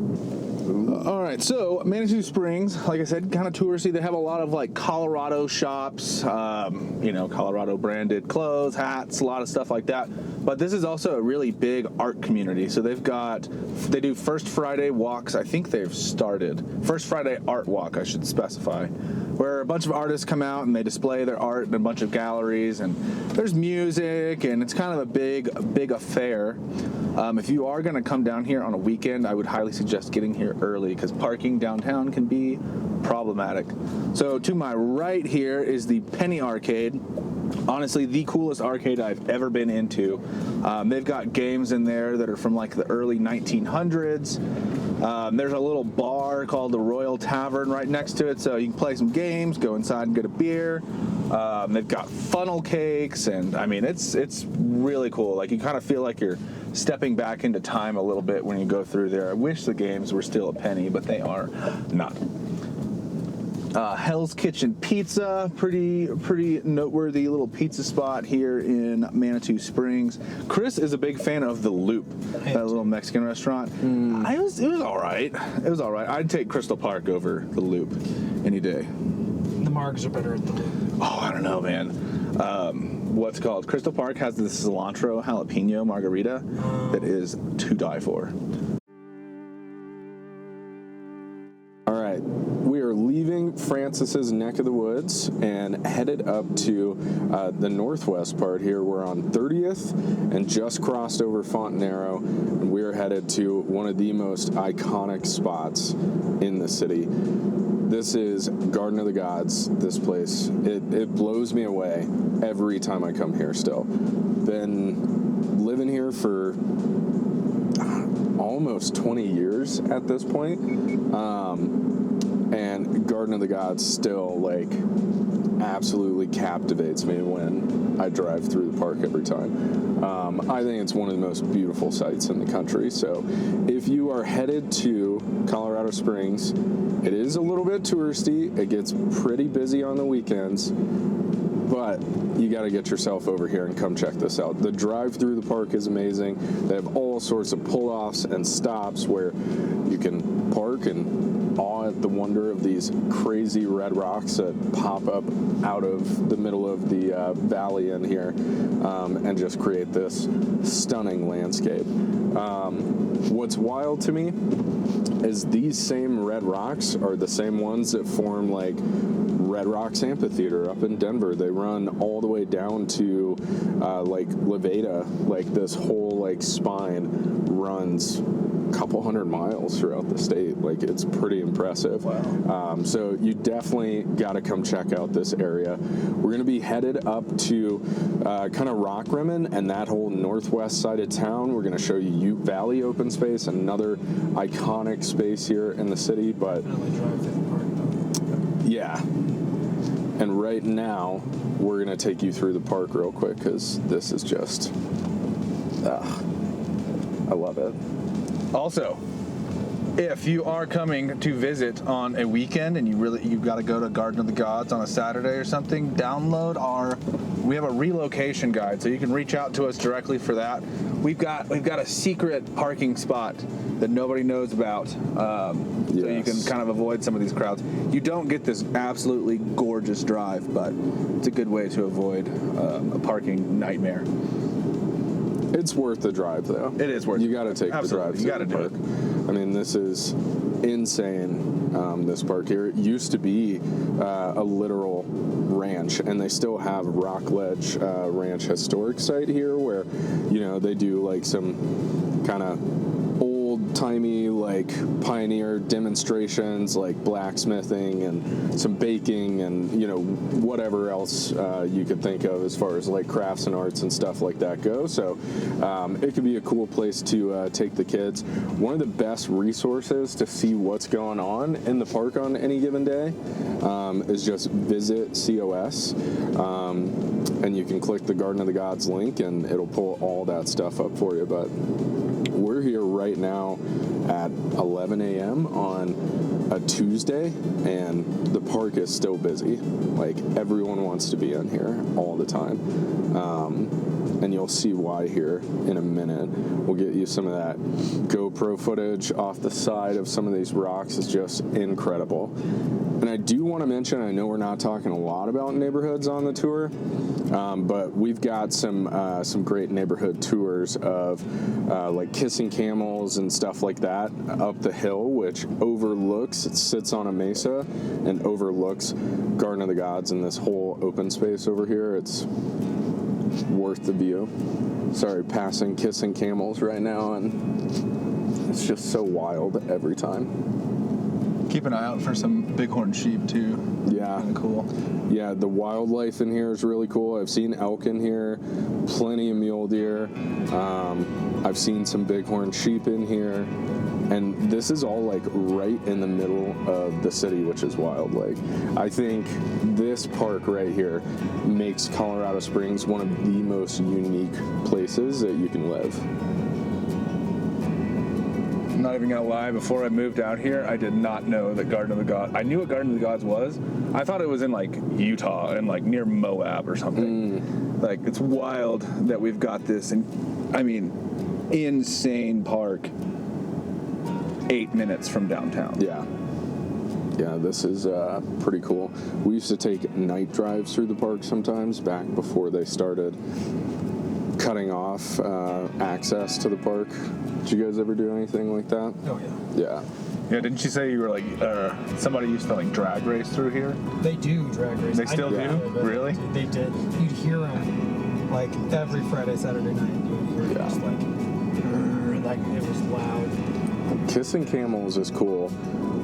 All right, so Manitou Springs, like I said, kind of touristy. They have a lot of like Colorado shops, you know, Colorado branded clothes, hats, a lot of stuff like that. But this is also a really big art community. So they do First Friday walks. I think they've started First Friday Art Walk, I should specify, where a bunch of artists come out and they display their art in a bunch of galleries, and there's music, and it's kind of a big affair. If you are going to come down here on a weekend, I would highly suggest getting here early because parking downtown can be problematic. So to my right here is the Penny Arcade. Honestly, the coolest arcade I've ever been into. They've got games in there that are from like the early 1900s. There's a little bar called the Royal Tavern right next to it, so you can play some games, go inside and get a beer. They've got funnel cakes, and I mean, it's really cool. Like, you kind of feel like you're stepping back into time a little bit when you go through there. I wish the games were still a penny, but they are not. Hell's Kitchen Pizza, pretty noteworthy little pizza spot here in Manitou Springs. Chris is a big fan of The Loop, that little Mexican restaurant. It was all right. It was all right. I'd take Crystal Park over The Loop any day. The margs are better at The Loop. Oh, I don't know, man. What's called? Crystal Park has this cilantro jalapeno margarita that is to die for. All right, we are leaving Francis's neck of the woods and headed up to the northwest part here. We're on 30th and just crossed over Fontanero, and we're headed to one of the most iconic spots in the city. This is Garden of the Gods, this place. It blows me away every time I come here still. Been living here for almost 20 years at this point. And Garden of the Gods still, like, absolutely captivates me when I drive through the park every time. I think it's one of the most beautiful sites in the country. So if you are headed to Colorado Springs, it is a little bit touristy. It gets pretty busy on the weekends, but you got to get yourself over here and come check this out. The drive through the park is amazing. They have all sorts of pull-offs and stops where you can park and awe at the wonder of these crazy red rocks that pop up out of the middle of the valley in here, and just create this stunning landscape. What's wild to me is these same red rocks are the same ones that form like Red Rocks Amphitheater up in Denver. They run all the way down to like Levada. Like, this whole like spine runs a couple hundred miles throughout the state. Like, it's pretty impressive. Wow. So you definitely got to come check out this area. We're going to be headed up to kind of Rock Rimmon and that whole northwest side of town. We're going to show you Ute Valley open space, another iconic space here in the city. But yeah. And right now, we're going to take you through the park real quick because this is just, I love it. Also, if you are coming to visit on a weekend and you've got to go to Garden of the Gods on a Saturday or something, we have a relocation guide, so you can reach out to us directly for that. We've got a secret parking spot that nobody knows about, so you can kind of avoid some of these crowds. You don't get this absolutely gorgeous drive, but it's a good way to avoid a parking nightmare. It's worth the drive, though. It is worth it. You got to take the drive to the park. I mean, this is insane. this park here. It used to be a literal ranch, and they still have Rockledge Ranch Historic Site here where, you know, they do like some kind of old-timey like pioneer demonstrations like blacksmithing and some baking and, you know, whatever else you could think of as far as like crafts and arts and stuff like that go. So it could be a cool place to take the kids. One of the best resources to see what's going on in the park on any given day is just visit COS, and you can click the Garden of the Gods link and it'll pull all that stuff up for you. But we're here right now at 11 a.m. on a Tuesday, and the park is still busy. Like, everyone wants to be in here all the time. And you'll see why here in a minute. We'll get you some of that GoPro footage off the side of some of these rocks. It's just incredible. And I do want to mention, I know we're not talking a lot about neighborhoods on the tour, but we've got some great neighborhood tours of like Kissing Camels and stuff like that up the hill, which overlooks, it sits on a mesa and overlooks Garden of the Gods and this whole open space over here. It's worth the view. Sorry, passing Kissing Camels right now, and it's just so wild every time. Keep an eye out for some bighorn sheep too. Yeah. Kind of cool. Yeah, the wildlife in here is really cool. I've seen elk in here, plenty of mule deer. I've seen some bighorn sheep in here. And this is all like right in the middle of the city, which is wild. Like, I think this park right here makes Colorado Springs one of the most unique places that you can live. I'm not even gonna lie, before I moved out here, I did not know that Garden of the Gods. I knew what Garden of the Gods was. I thought it was in like Utah and like near Moab or something. Like, it's wild that we've got this, insane park 8 minutes from downtown. Yeah, this is pretty cool. We used to take night drives through the park sometimes back before they started cutting off access to the park. Did you guys ever do anything like that? Oh, yeah. Yeah, didn't you say you were like, somebody used to like drag race through here? They do drag race. They still do? Really? They did. You'd hear them like every Friday, Saturday night. You would hear just like it was loud. Kissing Camels is cool,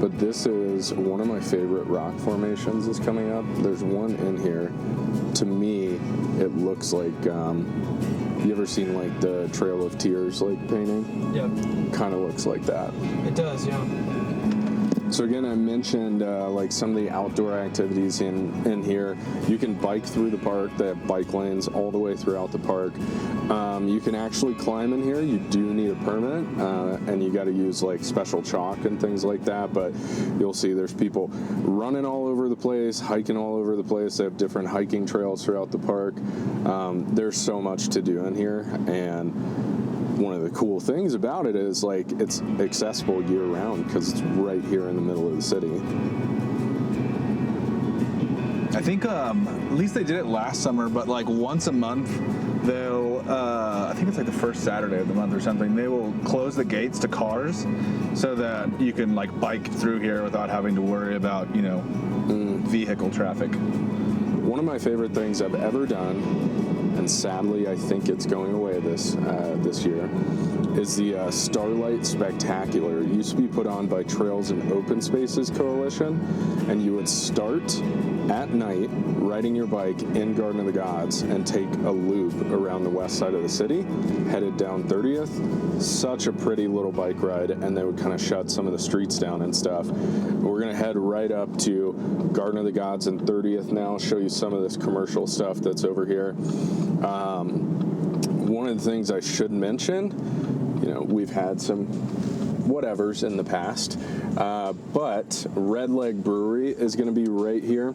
but this is one of my favorite rock formations is coming up. There's one in here. To me, it looks like, you ever seen like the Trail of Tears like painting? Yeah. Kind of looks like that. It does, yeah. So again, I mentioned like some of the outdoor activities in here. You can bike through the park. They have bike lanes all the way throughout the park. You can actually climb in here. You do need a permit, and you got to use like special chalk and things like that. But you'll see there's people running all over the place, hiking all over the place. They have different hiking trails throughout the park. There's so much to do in here, and one of the cool things about it is like it's accessible year round because it's right here in the middle of the city. I think at least they did it last summer, but like once a month they'll I think it's like the first Saturday of the month or something, they will close the gates to cars so that you can like bike through here without having to worry about, vehicle traffic. One of my favorite things I've ever done, and sadly I think it's going away this year, is the Starlight Spectacular. It used to be put on by Trails and Open Spaces Coalition, and you would start at night riding your bike in Garden of the Gods and take a loop around the west side of the city, headed down 30th. Such a pretty little bike ride, and they would kind of shut some of the streets down and stuff. We're going to head right up to Garden of the Gods and 30th now, show you some of this commercial stuff that's over here. One of the things I should mention, we've had some whatevers in the past, but Red Leg Brewery is going to be right here.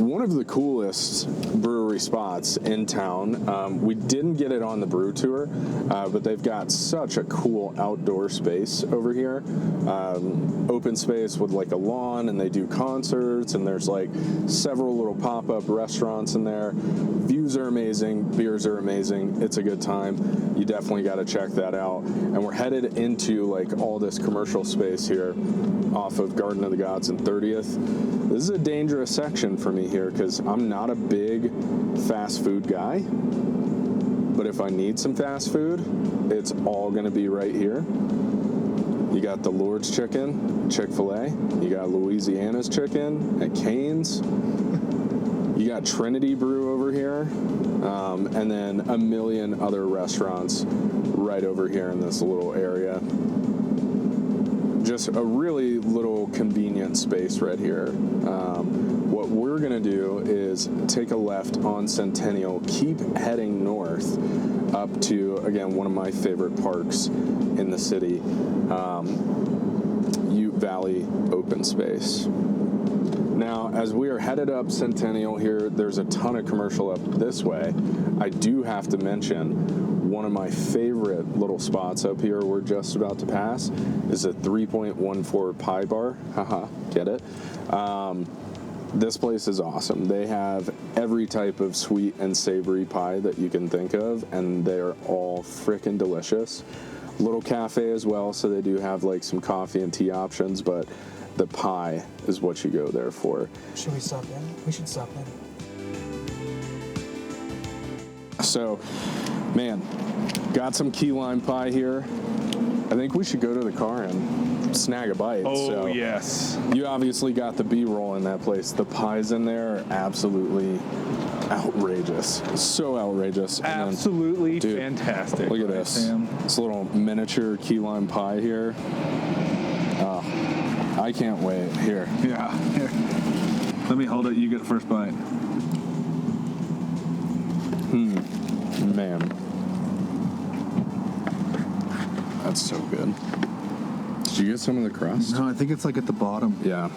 one of the coolest brewery spots in town. We didn't get it on the brew tour, but they've got such a cool outdoor space over here. Open space with like a lawn, and they do concerts, and there's like several little pop-up restaurants in there. Views are amazing, beers are amazing. It's a good time. You definitely got to check that out. And we're headed into like all this commercial space here off of Garden of the Gods and 30th. This is a dangerous section for me here because I'm not a big fast food guy, but if I need some fast food, it's all going to be right here. You got the Lord's Chicken, Chick-fil-A. You got Louisiana's Chicken at Cane's. You got Trinity Brew over here, and then a million other restaurants right over here in this little area. Just a really little convenient space right here. What we're gonna do is take a left on Centennial, keep heading north up to, again, one of my favorite parks in the city, Ute Valley Open Space. Now, as we are headed up Centennial here, there's a ton of commercial up this way. I do have to mention one of my favorite little spots up here we're just about to pass is a 3.14 pie bar. Haha, get it? This place is awesome. They have every type of sweet and savory pie that you can think of, and they're all freaking delicious. Little cafe as well, so they do have like some coffee and tea options, but the pie is what you go there for. Should we stop in? We should stop in. So, man, got some key lime pie here. I think we should go to the car and snag a bite. Oh, so yes. You obviously got the B-roll in that place. The pies in there are absolutely outrageous. So outrageous. And then, Absolutely dude, fantastic. look at right, this. Sam? This little miniature key lime pie here. Oh, I can't wait. Here. Yeah. Here. Let me hold it. You get the first bite. Man. That's so good. Did you get some of the crust? No, I think it's like at the bottom. Yeah.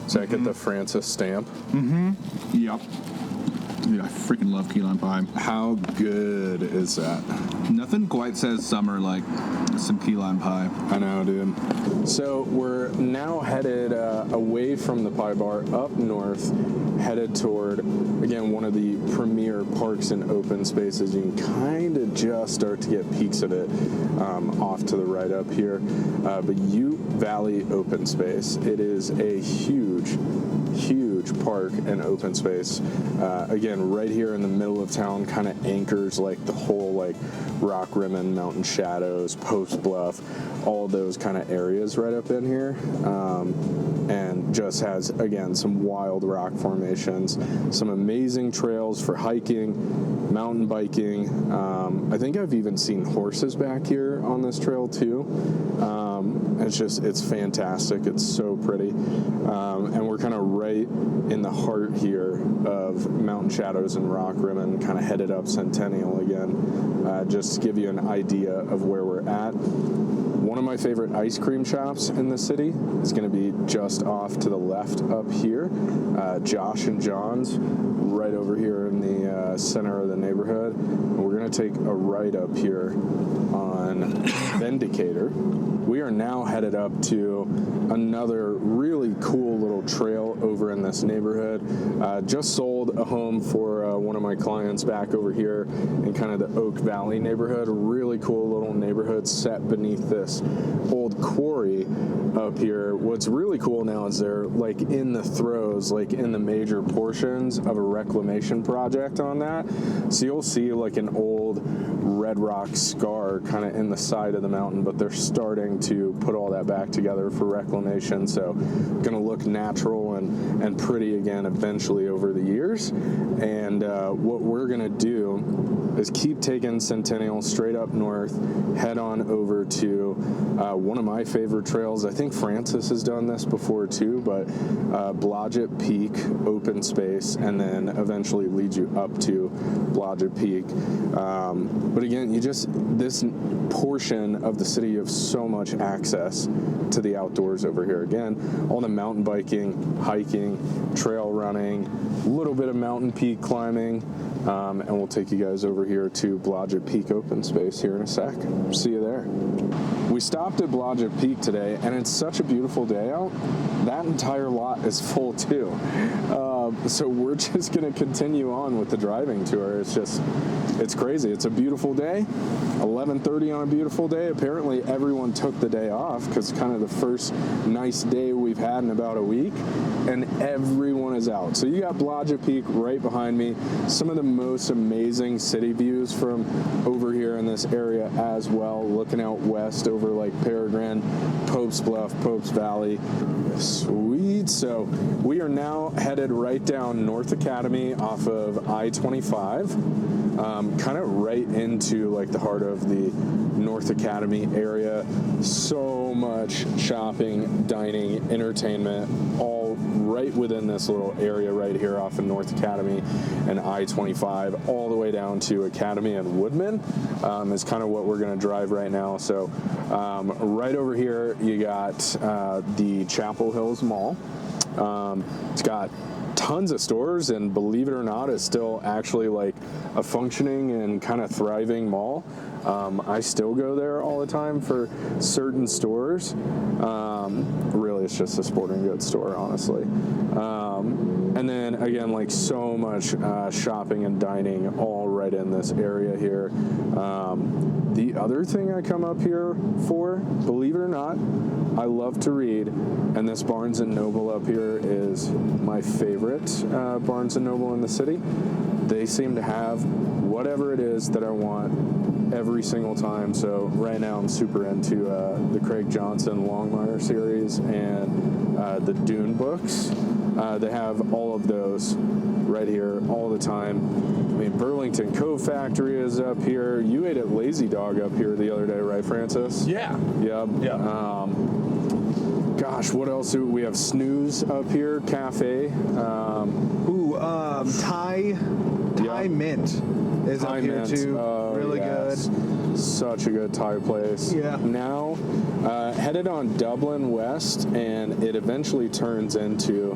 Does that get the Francis stamp? Yep. Dude, I freaking love key lime pie. How good is that? Nothing quite says summer like some key lime pie. I know, dude. So we're now headed away from the pie bar, up north, headed toward, again, one of the premier parks and open spaces. You can kind of just start to get peeks of it off to the right up here. But Ute Valley Open Space. It is a huge park and open space. Again, right here in the middle of town, kind of anchors like the whole like Rock Rimmon, Mountain Shadows, Post Bluff, all those kind of areas right up in here. And just has, again, some wild rock formations, some amazing trails for hiking, mountain biking. I think I've even seen horses back here on this trail too. It's fantastic. It's so pretty. And we're kind of right in the heart here of Mountain Shadows and Rock Rimmon, kind of headed up Centennial again, just to give you an idea of where we're at. One of my favorite ice cream shops in the city is going to be just off to the left up here. Josh and John's, right over here in the center of the neighborhood. And we're going to take a right up here on Vindicator. We are now headed up to another really cool little trail over in this neighborhood. Just sold a home for one of my clients back over here in kind of the Oak Valley neighborhood. Really cool little neighborhood set beneath this old quarry up here. What's really cool now is they're like in the throes, like in the major portions of a reclamation project on that. So you'll see like an old red rock scar kind of in the side of the mountain, but they're starting to put all that back together for reclamation. So gonna look natural and pretty again eventually over the years. And what we're gonna do is keep taking Centennial straight up north, head on over to one of my favorite trails. I think Francis has done this before too, but Blodgett Peak open space, and then eventually lead you up to Blodgett Peak. But again, this portion of the city, you have so much access to the outdoors over here. Again, all the mountain biking, hiking, trail running, a little bit of mountain peak climbing, and we'll take you guys over here to Blvd Peak open space here in a sec. See you there. We stopped at Blvd Peak today, and it's such a beautiful day out. That entire lot is full too. So we're just going to continue on with the driving tour. It's crazy. It's a beautiful day. 11:30 on a beautiful day. Apparently everyone took the day off because it's kind of the first nice day we've had in about a week, and everyone is out. So you got Blvd Peak right behind me. Some of the most amazing city views from over here in this area as well, looking out west over like Peregrine, Pope's Bluff, Pope's Valley. Sweet. So we are now headed right down North Academy off of I-25, kind of right into like the heart of the North Academy area. So much shopping, dining, entertainment, all right within this little area right here off of North Academy and I-25, all the way down to Academy and Woodman is kind of what we're going to drive right now. So right over here you got the Chapel Hills Mall. It's got tons of stores, and believe it or not, it's still actually like a functioning and kind of thriving mall. I still go there all the time for certain stores. Really, it's just a sporting goods store, honestly. And then again, like so much shopping and dining all right in this area here. The other thing I come up here for, believe it or not, I love to read, and this Barnes & Noble up here is my favorite Barnes & Noble in the city. They seem to have whatever it is that I want every single time. So right now I'm super into the Craig Johnson Longmire series and the Dune books. They have all of those right here all the time. I mean, Burlington Cove Factory is up here. You ate at Lazy Dog up here the other day, right, Francis? Yeah. Yep. Yeah. Gosh, what else do we have? Snooze up here, cafe. Thai Mint is Thai up here Mint. too. Really yes. good. Such a good Thai place. Yeah. Now, headed on Dublin West, and it eventually turns into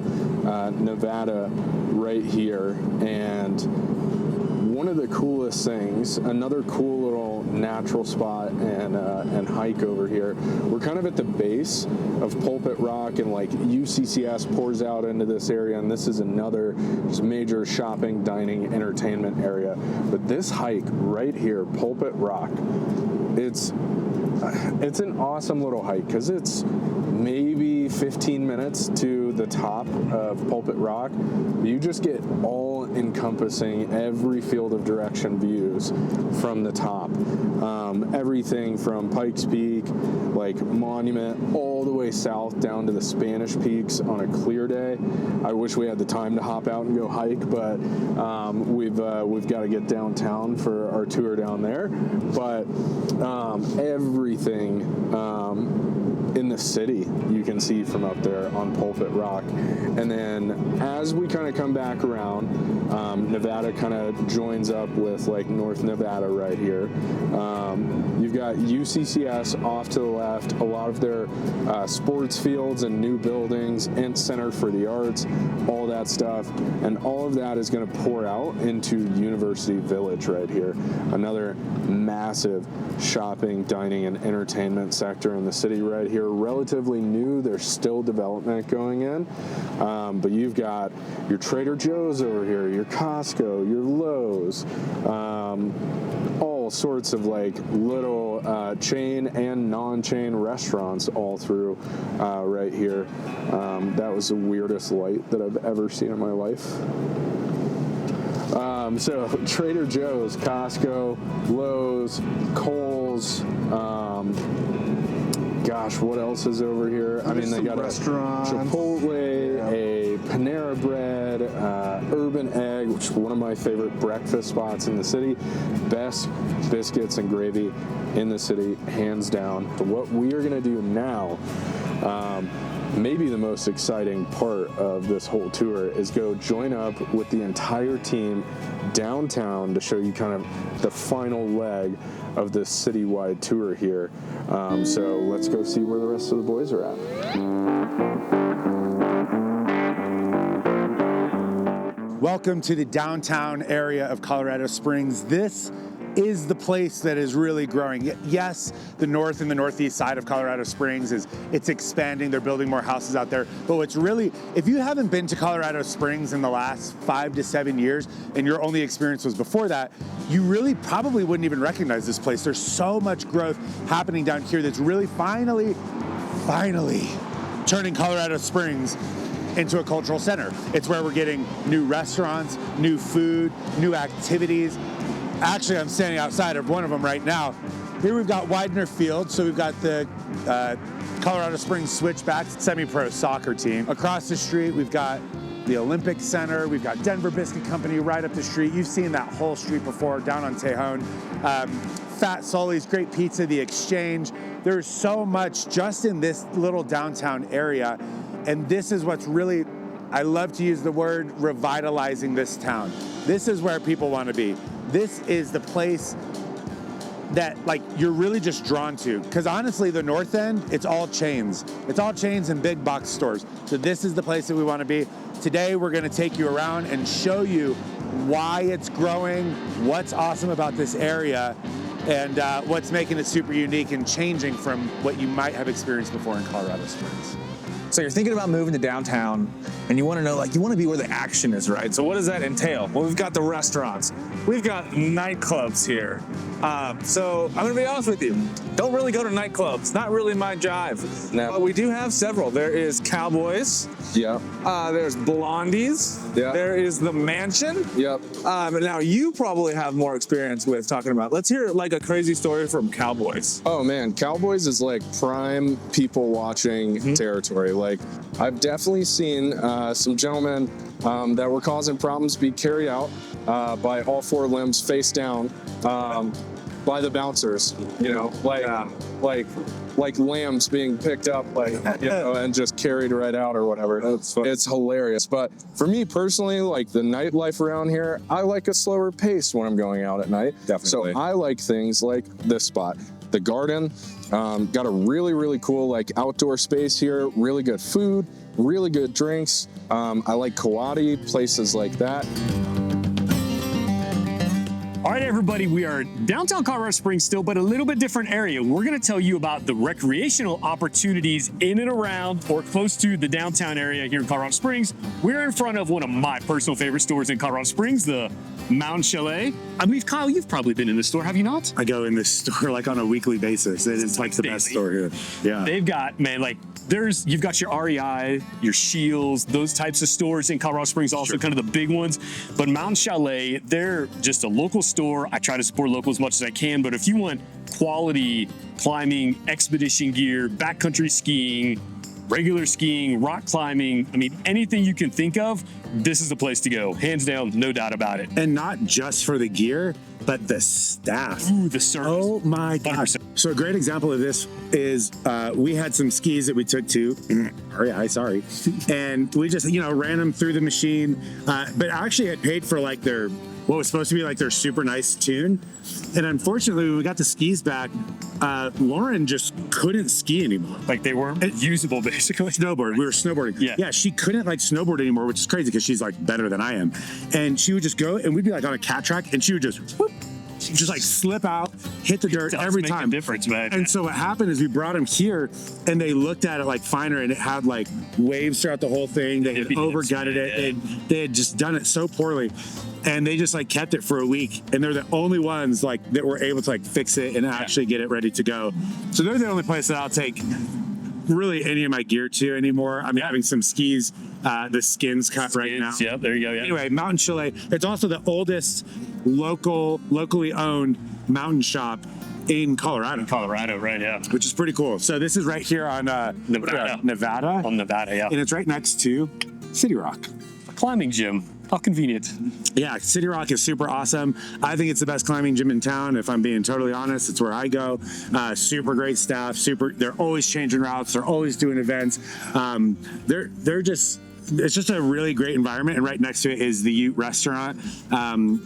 Nevada right here. And one of the coolest things, another cool little natural spot and hike over here. We're kind of at the base of Pulpit Rock, and like UCCS pours out into this area, and this is another just major shopping, dining, entertainment area. But this hike right here, Pulpit Rock, it's an awesome little hike because it's maybe 15 minutes to the top of Pulpit Rock. You just get all encompassing every field of direction views from the top. Everything from Pikes Peak, like Monument, all the way south down to the Spanish Peaks on a clear day. I wish we had the time to hop out and go hike, but we've got to get downtown for our tour down there. But everything in the city you can see from up there on Pulpit Rock. And then as we kind of come back around, Nevada kind of joins up with like North Nevada right here. You've got UCCS off to the left, a lot of their sports fields and new buildings and Center for the Arts, all that stuff. And all of that is going to pour out into University Village right here. Another massive shopping, dining, and entertainment sector in the city right here. Relatively new. There's still development going in. But you've got your Trader Joe's over here, your Costco, your Lowe's, all sorts of like little chain and non-chain restaurants all through right here. That was the weirdest light that I've ever seen in my life. So Trader Joe's, Costco, Lowe's, Kohl's, gosh, what else is over here? I mean, they got a Chipotle, a Panera Bread, Urban Egg, which is one of my favorite breakfast spots in the city. Best biscuits and gravy in the city, hands down. But what we are going to do now, maybe the most exciting part of this whole tour, is go join up with the entire team downtown to show you kind of the final leg of this citywide tour here. So let's go see where the rest of the boys are at. Welcome to the downtown area of Colorado Springs. This is the place that is really growing. Yes, the north and the northeast side of Colorado Springs it's expanding. They're building more houses out there. But what's really, if you haven't been to Colorado Springs in the last 5 to 7 years and your only experience was before that, you really probably wouldn't even recognize this place. There's so much growth happening down here that's really finally turning Colorado Springs into a cultural center. It's where we're getting new restaurants, new food, new activities. Actually, I'm standing outside of one of them right now. Here we've got Widener Field, so we've got the Colorado Springs Switchbacks semi-pro soccer team. Across the street, we've got the Olympic Center. We've got Denver Biscuit Company right up the street. You've seen that whole street before, down on Tejon. Fat Sully's, great pizza, the Exchange. There's so much just in this little downtown area. And this is what's really, I love to use the word, revitalizing this town. This is where people want to be. This is the place that like you're really just drawn to. Because honestly, the north end, it's all chains. It's all chains and big box stores. So this is the place that we want to be. Today, we're going to take you around and show you why it's growing, what's awesome about this area, and what's making it super unique and changing from what you might have experienced before in Colorado Springs. So you're thinking about moving to downtown and you want to know, like, you want to be where the action is, right? So what does that entail? Well, we've got the restaurants. We've got nightclubs here. So I'm going to be honest with you. Don't really go to nightclubs. Not really my jive. No. But we do have several. There is Cowboys. Yep. There's Blondies. Yeah. There is the Mansion. Yep. Now you probably have more experience with talking about. Let's hear like a crazy story from Cowboys. Oh man, Cowboys is like prime people watching territory. Like I've definitely seen some gentlemen that were causing problems be carried out by all four limbs face down by the bouncers, you know, like lambs being picked up, like, you know, and just carried right out or whatever. That's funny. It's hilarious. But for me personally, like the nightlife around here, I like a slower pace when I'm going out at night. Definitely. So I like things like this spot. The Garden, got a really, really cool like outdoor space here, really good food, really good drinks. I like Kawadi, places like that. All right, everybody, we are downtown Colorado Springs still, but a little bit different area. We're going to tell you about the recreational opportunities in and around or close to the downtown area here in Colorado Springs. We're in front of one of my personal favorite stores in Colorado Springs, the Mountain Chalet. I believe, Kyle, you've probably been in this store, have you not? I go in this store like on a weekly basis. It's like the best store here. Yeah. They've got, man, like, you've got your REI, your Shields, those types of stores in Colorado Springs, also kind of the big ones. But Mountain Chalet, they're just a local store. I try to support local as much as I can, but if you want quality climbing, expedition gear, backcountry skiing, regular skiing, rock climbing, I mean, anything you can think of, this is the place to go. Hands down, no doubt about it. And not just for the gear, but the staff. Ooh, the service. Oh my gosh. So a great example of this is we had some skis that we took to, sorry. And we just, ran them through the machine, but actually had paid for like what was supposed to be like their super nice tune. And unfortunately, when we got the skis back, Lauren just couldn't ski anymore. Like they weren't usable, basically. Snowboard. We were snowboarding. Yeah, she couldn't like snowboard anymore, which is crazy because she's like better than I am. And she would just go and we'd be like on a cat track and she would just whoop, just like slip out, hit the dirt every time. Make a difference, man. And so what happened is we brought them here and they looked at it like finer and it had like waves throughout the whole thing. They had overgutted it. They had just done it so poorly. And they just like kept it for a week. And they're the only ones like that were able to like fix it and actually get it ready to go. So they're the only place that I'll take really any of my gear to anymore. I'm having some skis, the skins cut right now. Yeah, there you go. Yeah. Anyway, Mountain Chalet. It's also the oldest locally owned mountain shop in Colorado. Colorado, right, yeah. Which is pretty cool. So this is right here on Nevada. On Nevada, yeah. And it's right next to City Rock. A climbing gym. How convenient. Yeah, City Rock is super awesome. I think it's the best climbing gym in town. If I'm being totally honest, it's where I go. Super great staff. They're always changing routes. They're always doing events. It's just a really great environment. And right next to it is the Ute restaurant,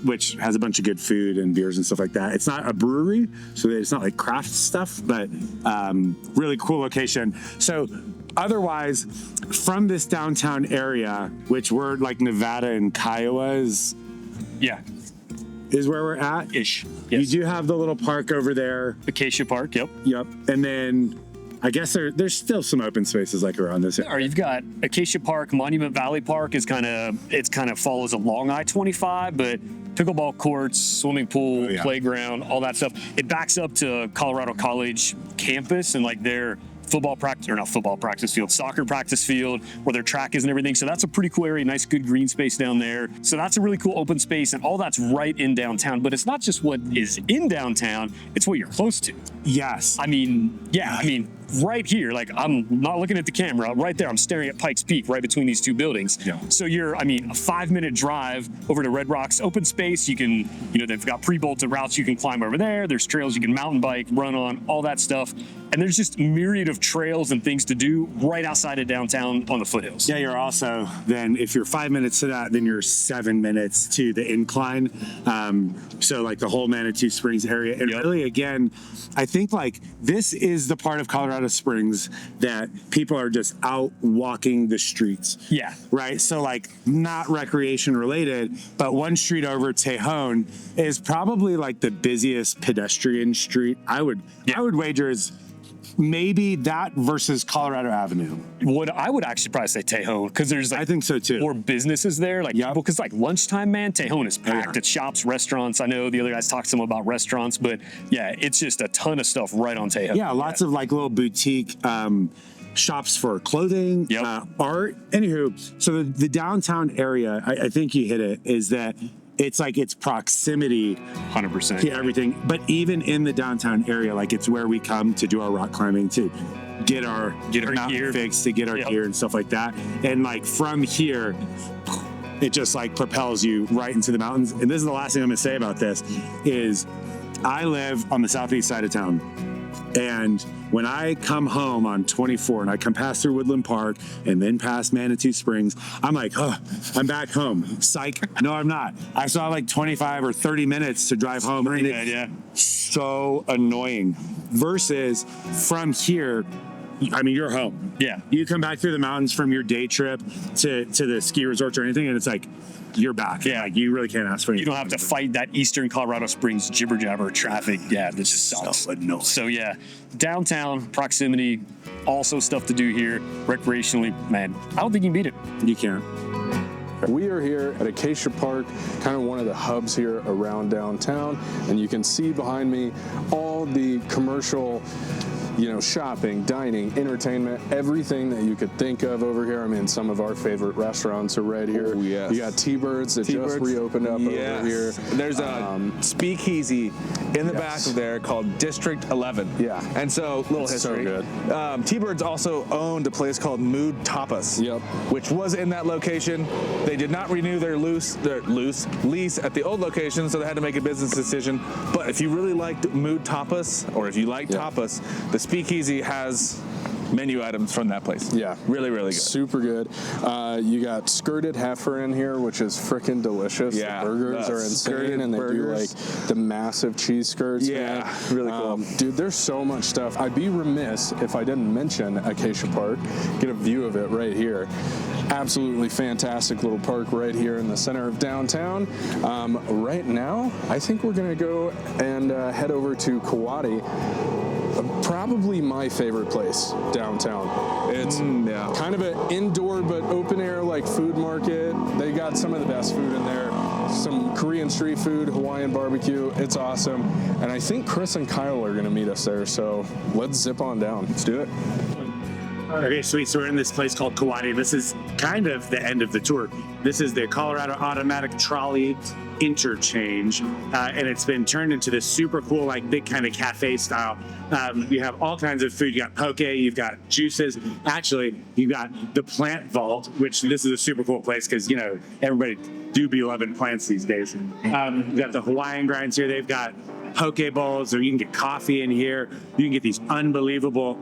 which has a bunch of good food and beers and stuff like that. It's not a brewery, so it's not like craft stuff, but really cool location. So otherwise, from this downtown area, which we're like Nevada and Kiowa is where we're at. Ish. Yes. You do have the little park over there. Acacia Park, yep. Yep. And then I guess there's still some open spaces like around this area. Or you've got Acacia Park, Monument Valley Park is kind of follows along I-25, but pickleball courts, swimming pool, playground, all that stuff. It backs up to Colorado College campus and like their soccer practice field where their track is and everything. So that's a pretty cool area, nice good green space down there. So that's a really cool open space, and all that's right in downtown. But it's not just what is in downtown, it's what you're close to. Yes. I mean, right here, like I'm not looking at the camera, right there, I'm staring at Pikes Peak right between these two buildings. Yeah. So you're, a 5-minute drive over to Red Rocks open space. You can, they've got pre-bolted routes you can climb over there. There's trails you can mountain bike, run on, all that stuff. And there's just a myriad of trails and things to do right outside of downtown on the foothills. Yeah, you're also, then if you're 5 minutes to that, then you're 7 minutes to the incline. So like the whole Manitou Springs area. And really, again, I think like this is the part of Colorado Springs that people are just out walking the streets. Yeah. Right? So like not recreation related, but one street over, Tejon, is probably like the busiest pedestrian street. I would wager is maybe that versus Colorado Avenue. I would actually probably say Tejon, because there's I think so too. more businesses there, like people, because like lunchtime, man, Tejon is packed. It's shops, restaurants. I know the other guys talked some about restaurants, but yeah, it's just a ton of stuff right on Tejon. Yeah, lots of like little boutique shops for clothing, art. Anywho, so the downtown area, I think you hit it, is that it's like its proximity 100% to everything. But even in the downtown area, like it's where we come to do our rock climbing, to get our mountain gear fixed, to get our gear and stuff like that. And like from here, it just like propels you right into the mountains. And this is the last thing I'm gonna say about this is I live on the southeast side of town. And when I come home on 24 and I come past through Woodland Park and then past Manitou Springs, I'm like, oh, I'm back home. Psych. No, I'm not. I saw like 25 or 30 minutes to drive home. So annoying. Versus from here, you're home. Yeah. You come back through the mountains from your day trip to the ski resorts or anything, and it's like, you're back. Yeah. Like, you really can't ask for anything. You don't have to fight that eastern Colorado Springs jibber jabber traffic. Yeah, this just sucks. So yeah, downtown proximity, also stuff to do here recreationally. Man, I don't think you can beat it. You can't. We are here at Acacia Park, kind of one of the hubs here around downtown, and you can see behind me all the commercial, shopping, dining, entertainment, everything that you could think of over here. I mean, some of our favorite restaurants are right here. Oh, yes. You got T-Birds that just reopened up over here. There's a speakeasy in the back of there called District 11. Yeah. And so, little history. So good. T-Birds also owned a place called Mood Tapas. Yep. Which was in that location. They did not renew their lease at the old location, so they had to make a business decision. But if you really liked Mood Tapas, or if you like tapas, the speakeasy has menu items from that place. Yeah. Really, really good. Super good. You got skirted heifer in here, which is freaking delicious. Yeah. The burgers are insane, and they do like the massive cheese skirts. Yeah, man. really cool. Dude, there's so much stuff. I'd be remiss if I didn't mention Acacia Park. Get a view of it right here. Absolutely fantastic little park right here in the center of downtown. Right now, I think we're gonna go and head over to Kawadi. Probably my favorite place downtown. It's kind of an indoor but open air like food market. They got some of the best food in there. Some Korean street food, Hawaiian barbecue. It's awesome. And I think Chris and Kyle are going to meet us there. So let's zip on down. Let's do it. Okay, sweet. So we're in this place called Kawadi. This is kind of the end of the tour. This is the Colorado Automatic Trolley Interchange, and it's been turned into this super cool, like big kind of cafe style. You have all kinds of food. You got poke, you've got juices. Actually, you've got the plant vault, which this is a super cool place because, everybody do be loving plants these days. You've got the Hawaiian grinds here. They've got poke bowls, or you can get coffee in here. You can get these unbelievable,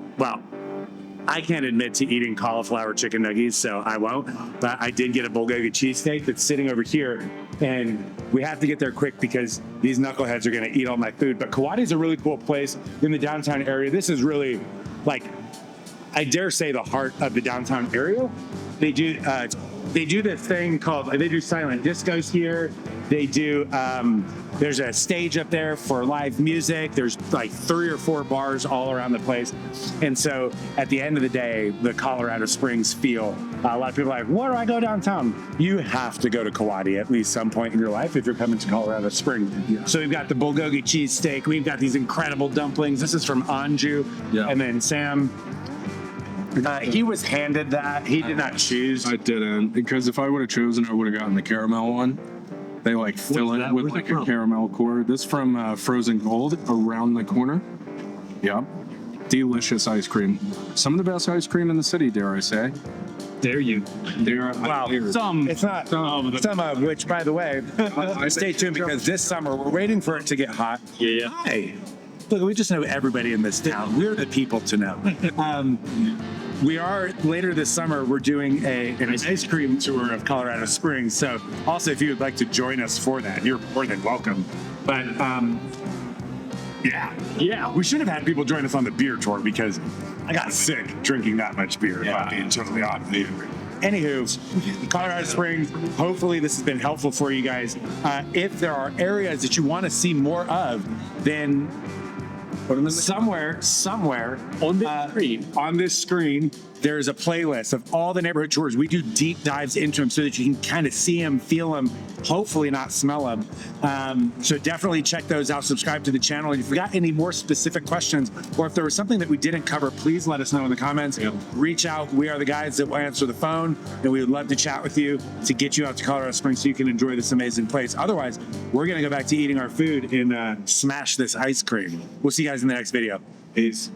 I can't admit to eating cauliflower chicken nuggets, so I won't. But I did get a bulgogi cheesesteak that's sitting over here, and we have to get there quick because these knuckleheads are going to eat all my food. But Kawadi is a really cool place in the downtown area. This is really like I dare say, the heart of the downtown area. They do this thing called, they do silent discos here. They do, there's a stage up there for live music. There's like 3 or 4 bars all around the place. And so at the end of the day, the Colorado Springs feel, a lot of people are like, where do I go downtown? You have to go to Kawadi at least some point in your life if you're coming to Colorado Springs. Yeah. So we've got the bulgogi cheesesteak. We've got these incredible dumplings. This is from Anju. Yeah. And then Sam, he was handed that. He did not choose. I didn't, because if I would have chosen, I would have gotten the caramel one. They like fill it with like a caramel core. This from Frozen Gold around the corner. Yep. Delicious ice cream. Some of the best ice cream in the city, dare I say. Dare you? Wow. Some. It's not some of which, by the way, stay tuned because this summer we're waiting for it to get hot. Yeah. Hey, look, we just know everybody in this town. We're the people to know. We are, later this summer, we're doing an ice cream tour of Colorado Springs. So also, if you would like to join us for that, you're more than welcome. But yeah, we should have had people join us on the beer tour because I got sick drinking that much beer. Yeah. Being totally honest. Anywho, Colorado Springs, hopefully this has been helpful for you guys. If there are areas that you want to see more of, then somewhere on this screen, there's a playlist of all the neighborhood tours. We do deep dives into them so that you can kind of see them, feel them, hopefully not smell them. So definitely check those out. Subscribe to the channel. And if you got any more specific questions, or if there was something that we didn't cover, please let us know in the comments. Yeah. Reach out. We are the guys that will answer the phone, and we would love to chat with you to get you out to Colorado Springs so you can enjoy this amazing place. Otherwise, we're going to go back to eating our food and smash this ice cream. We'll see you guys in the next video. Peace.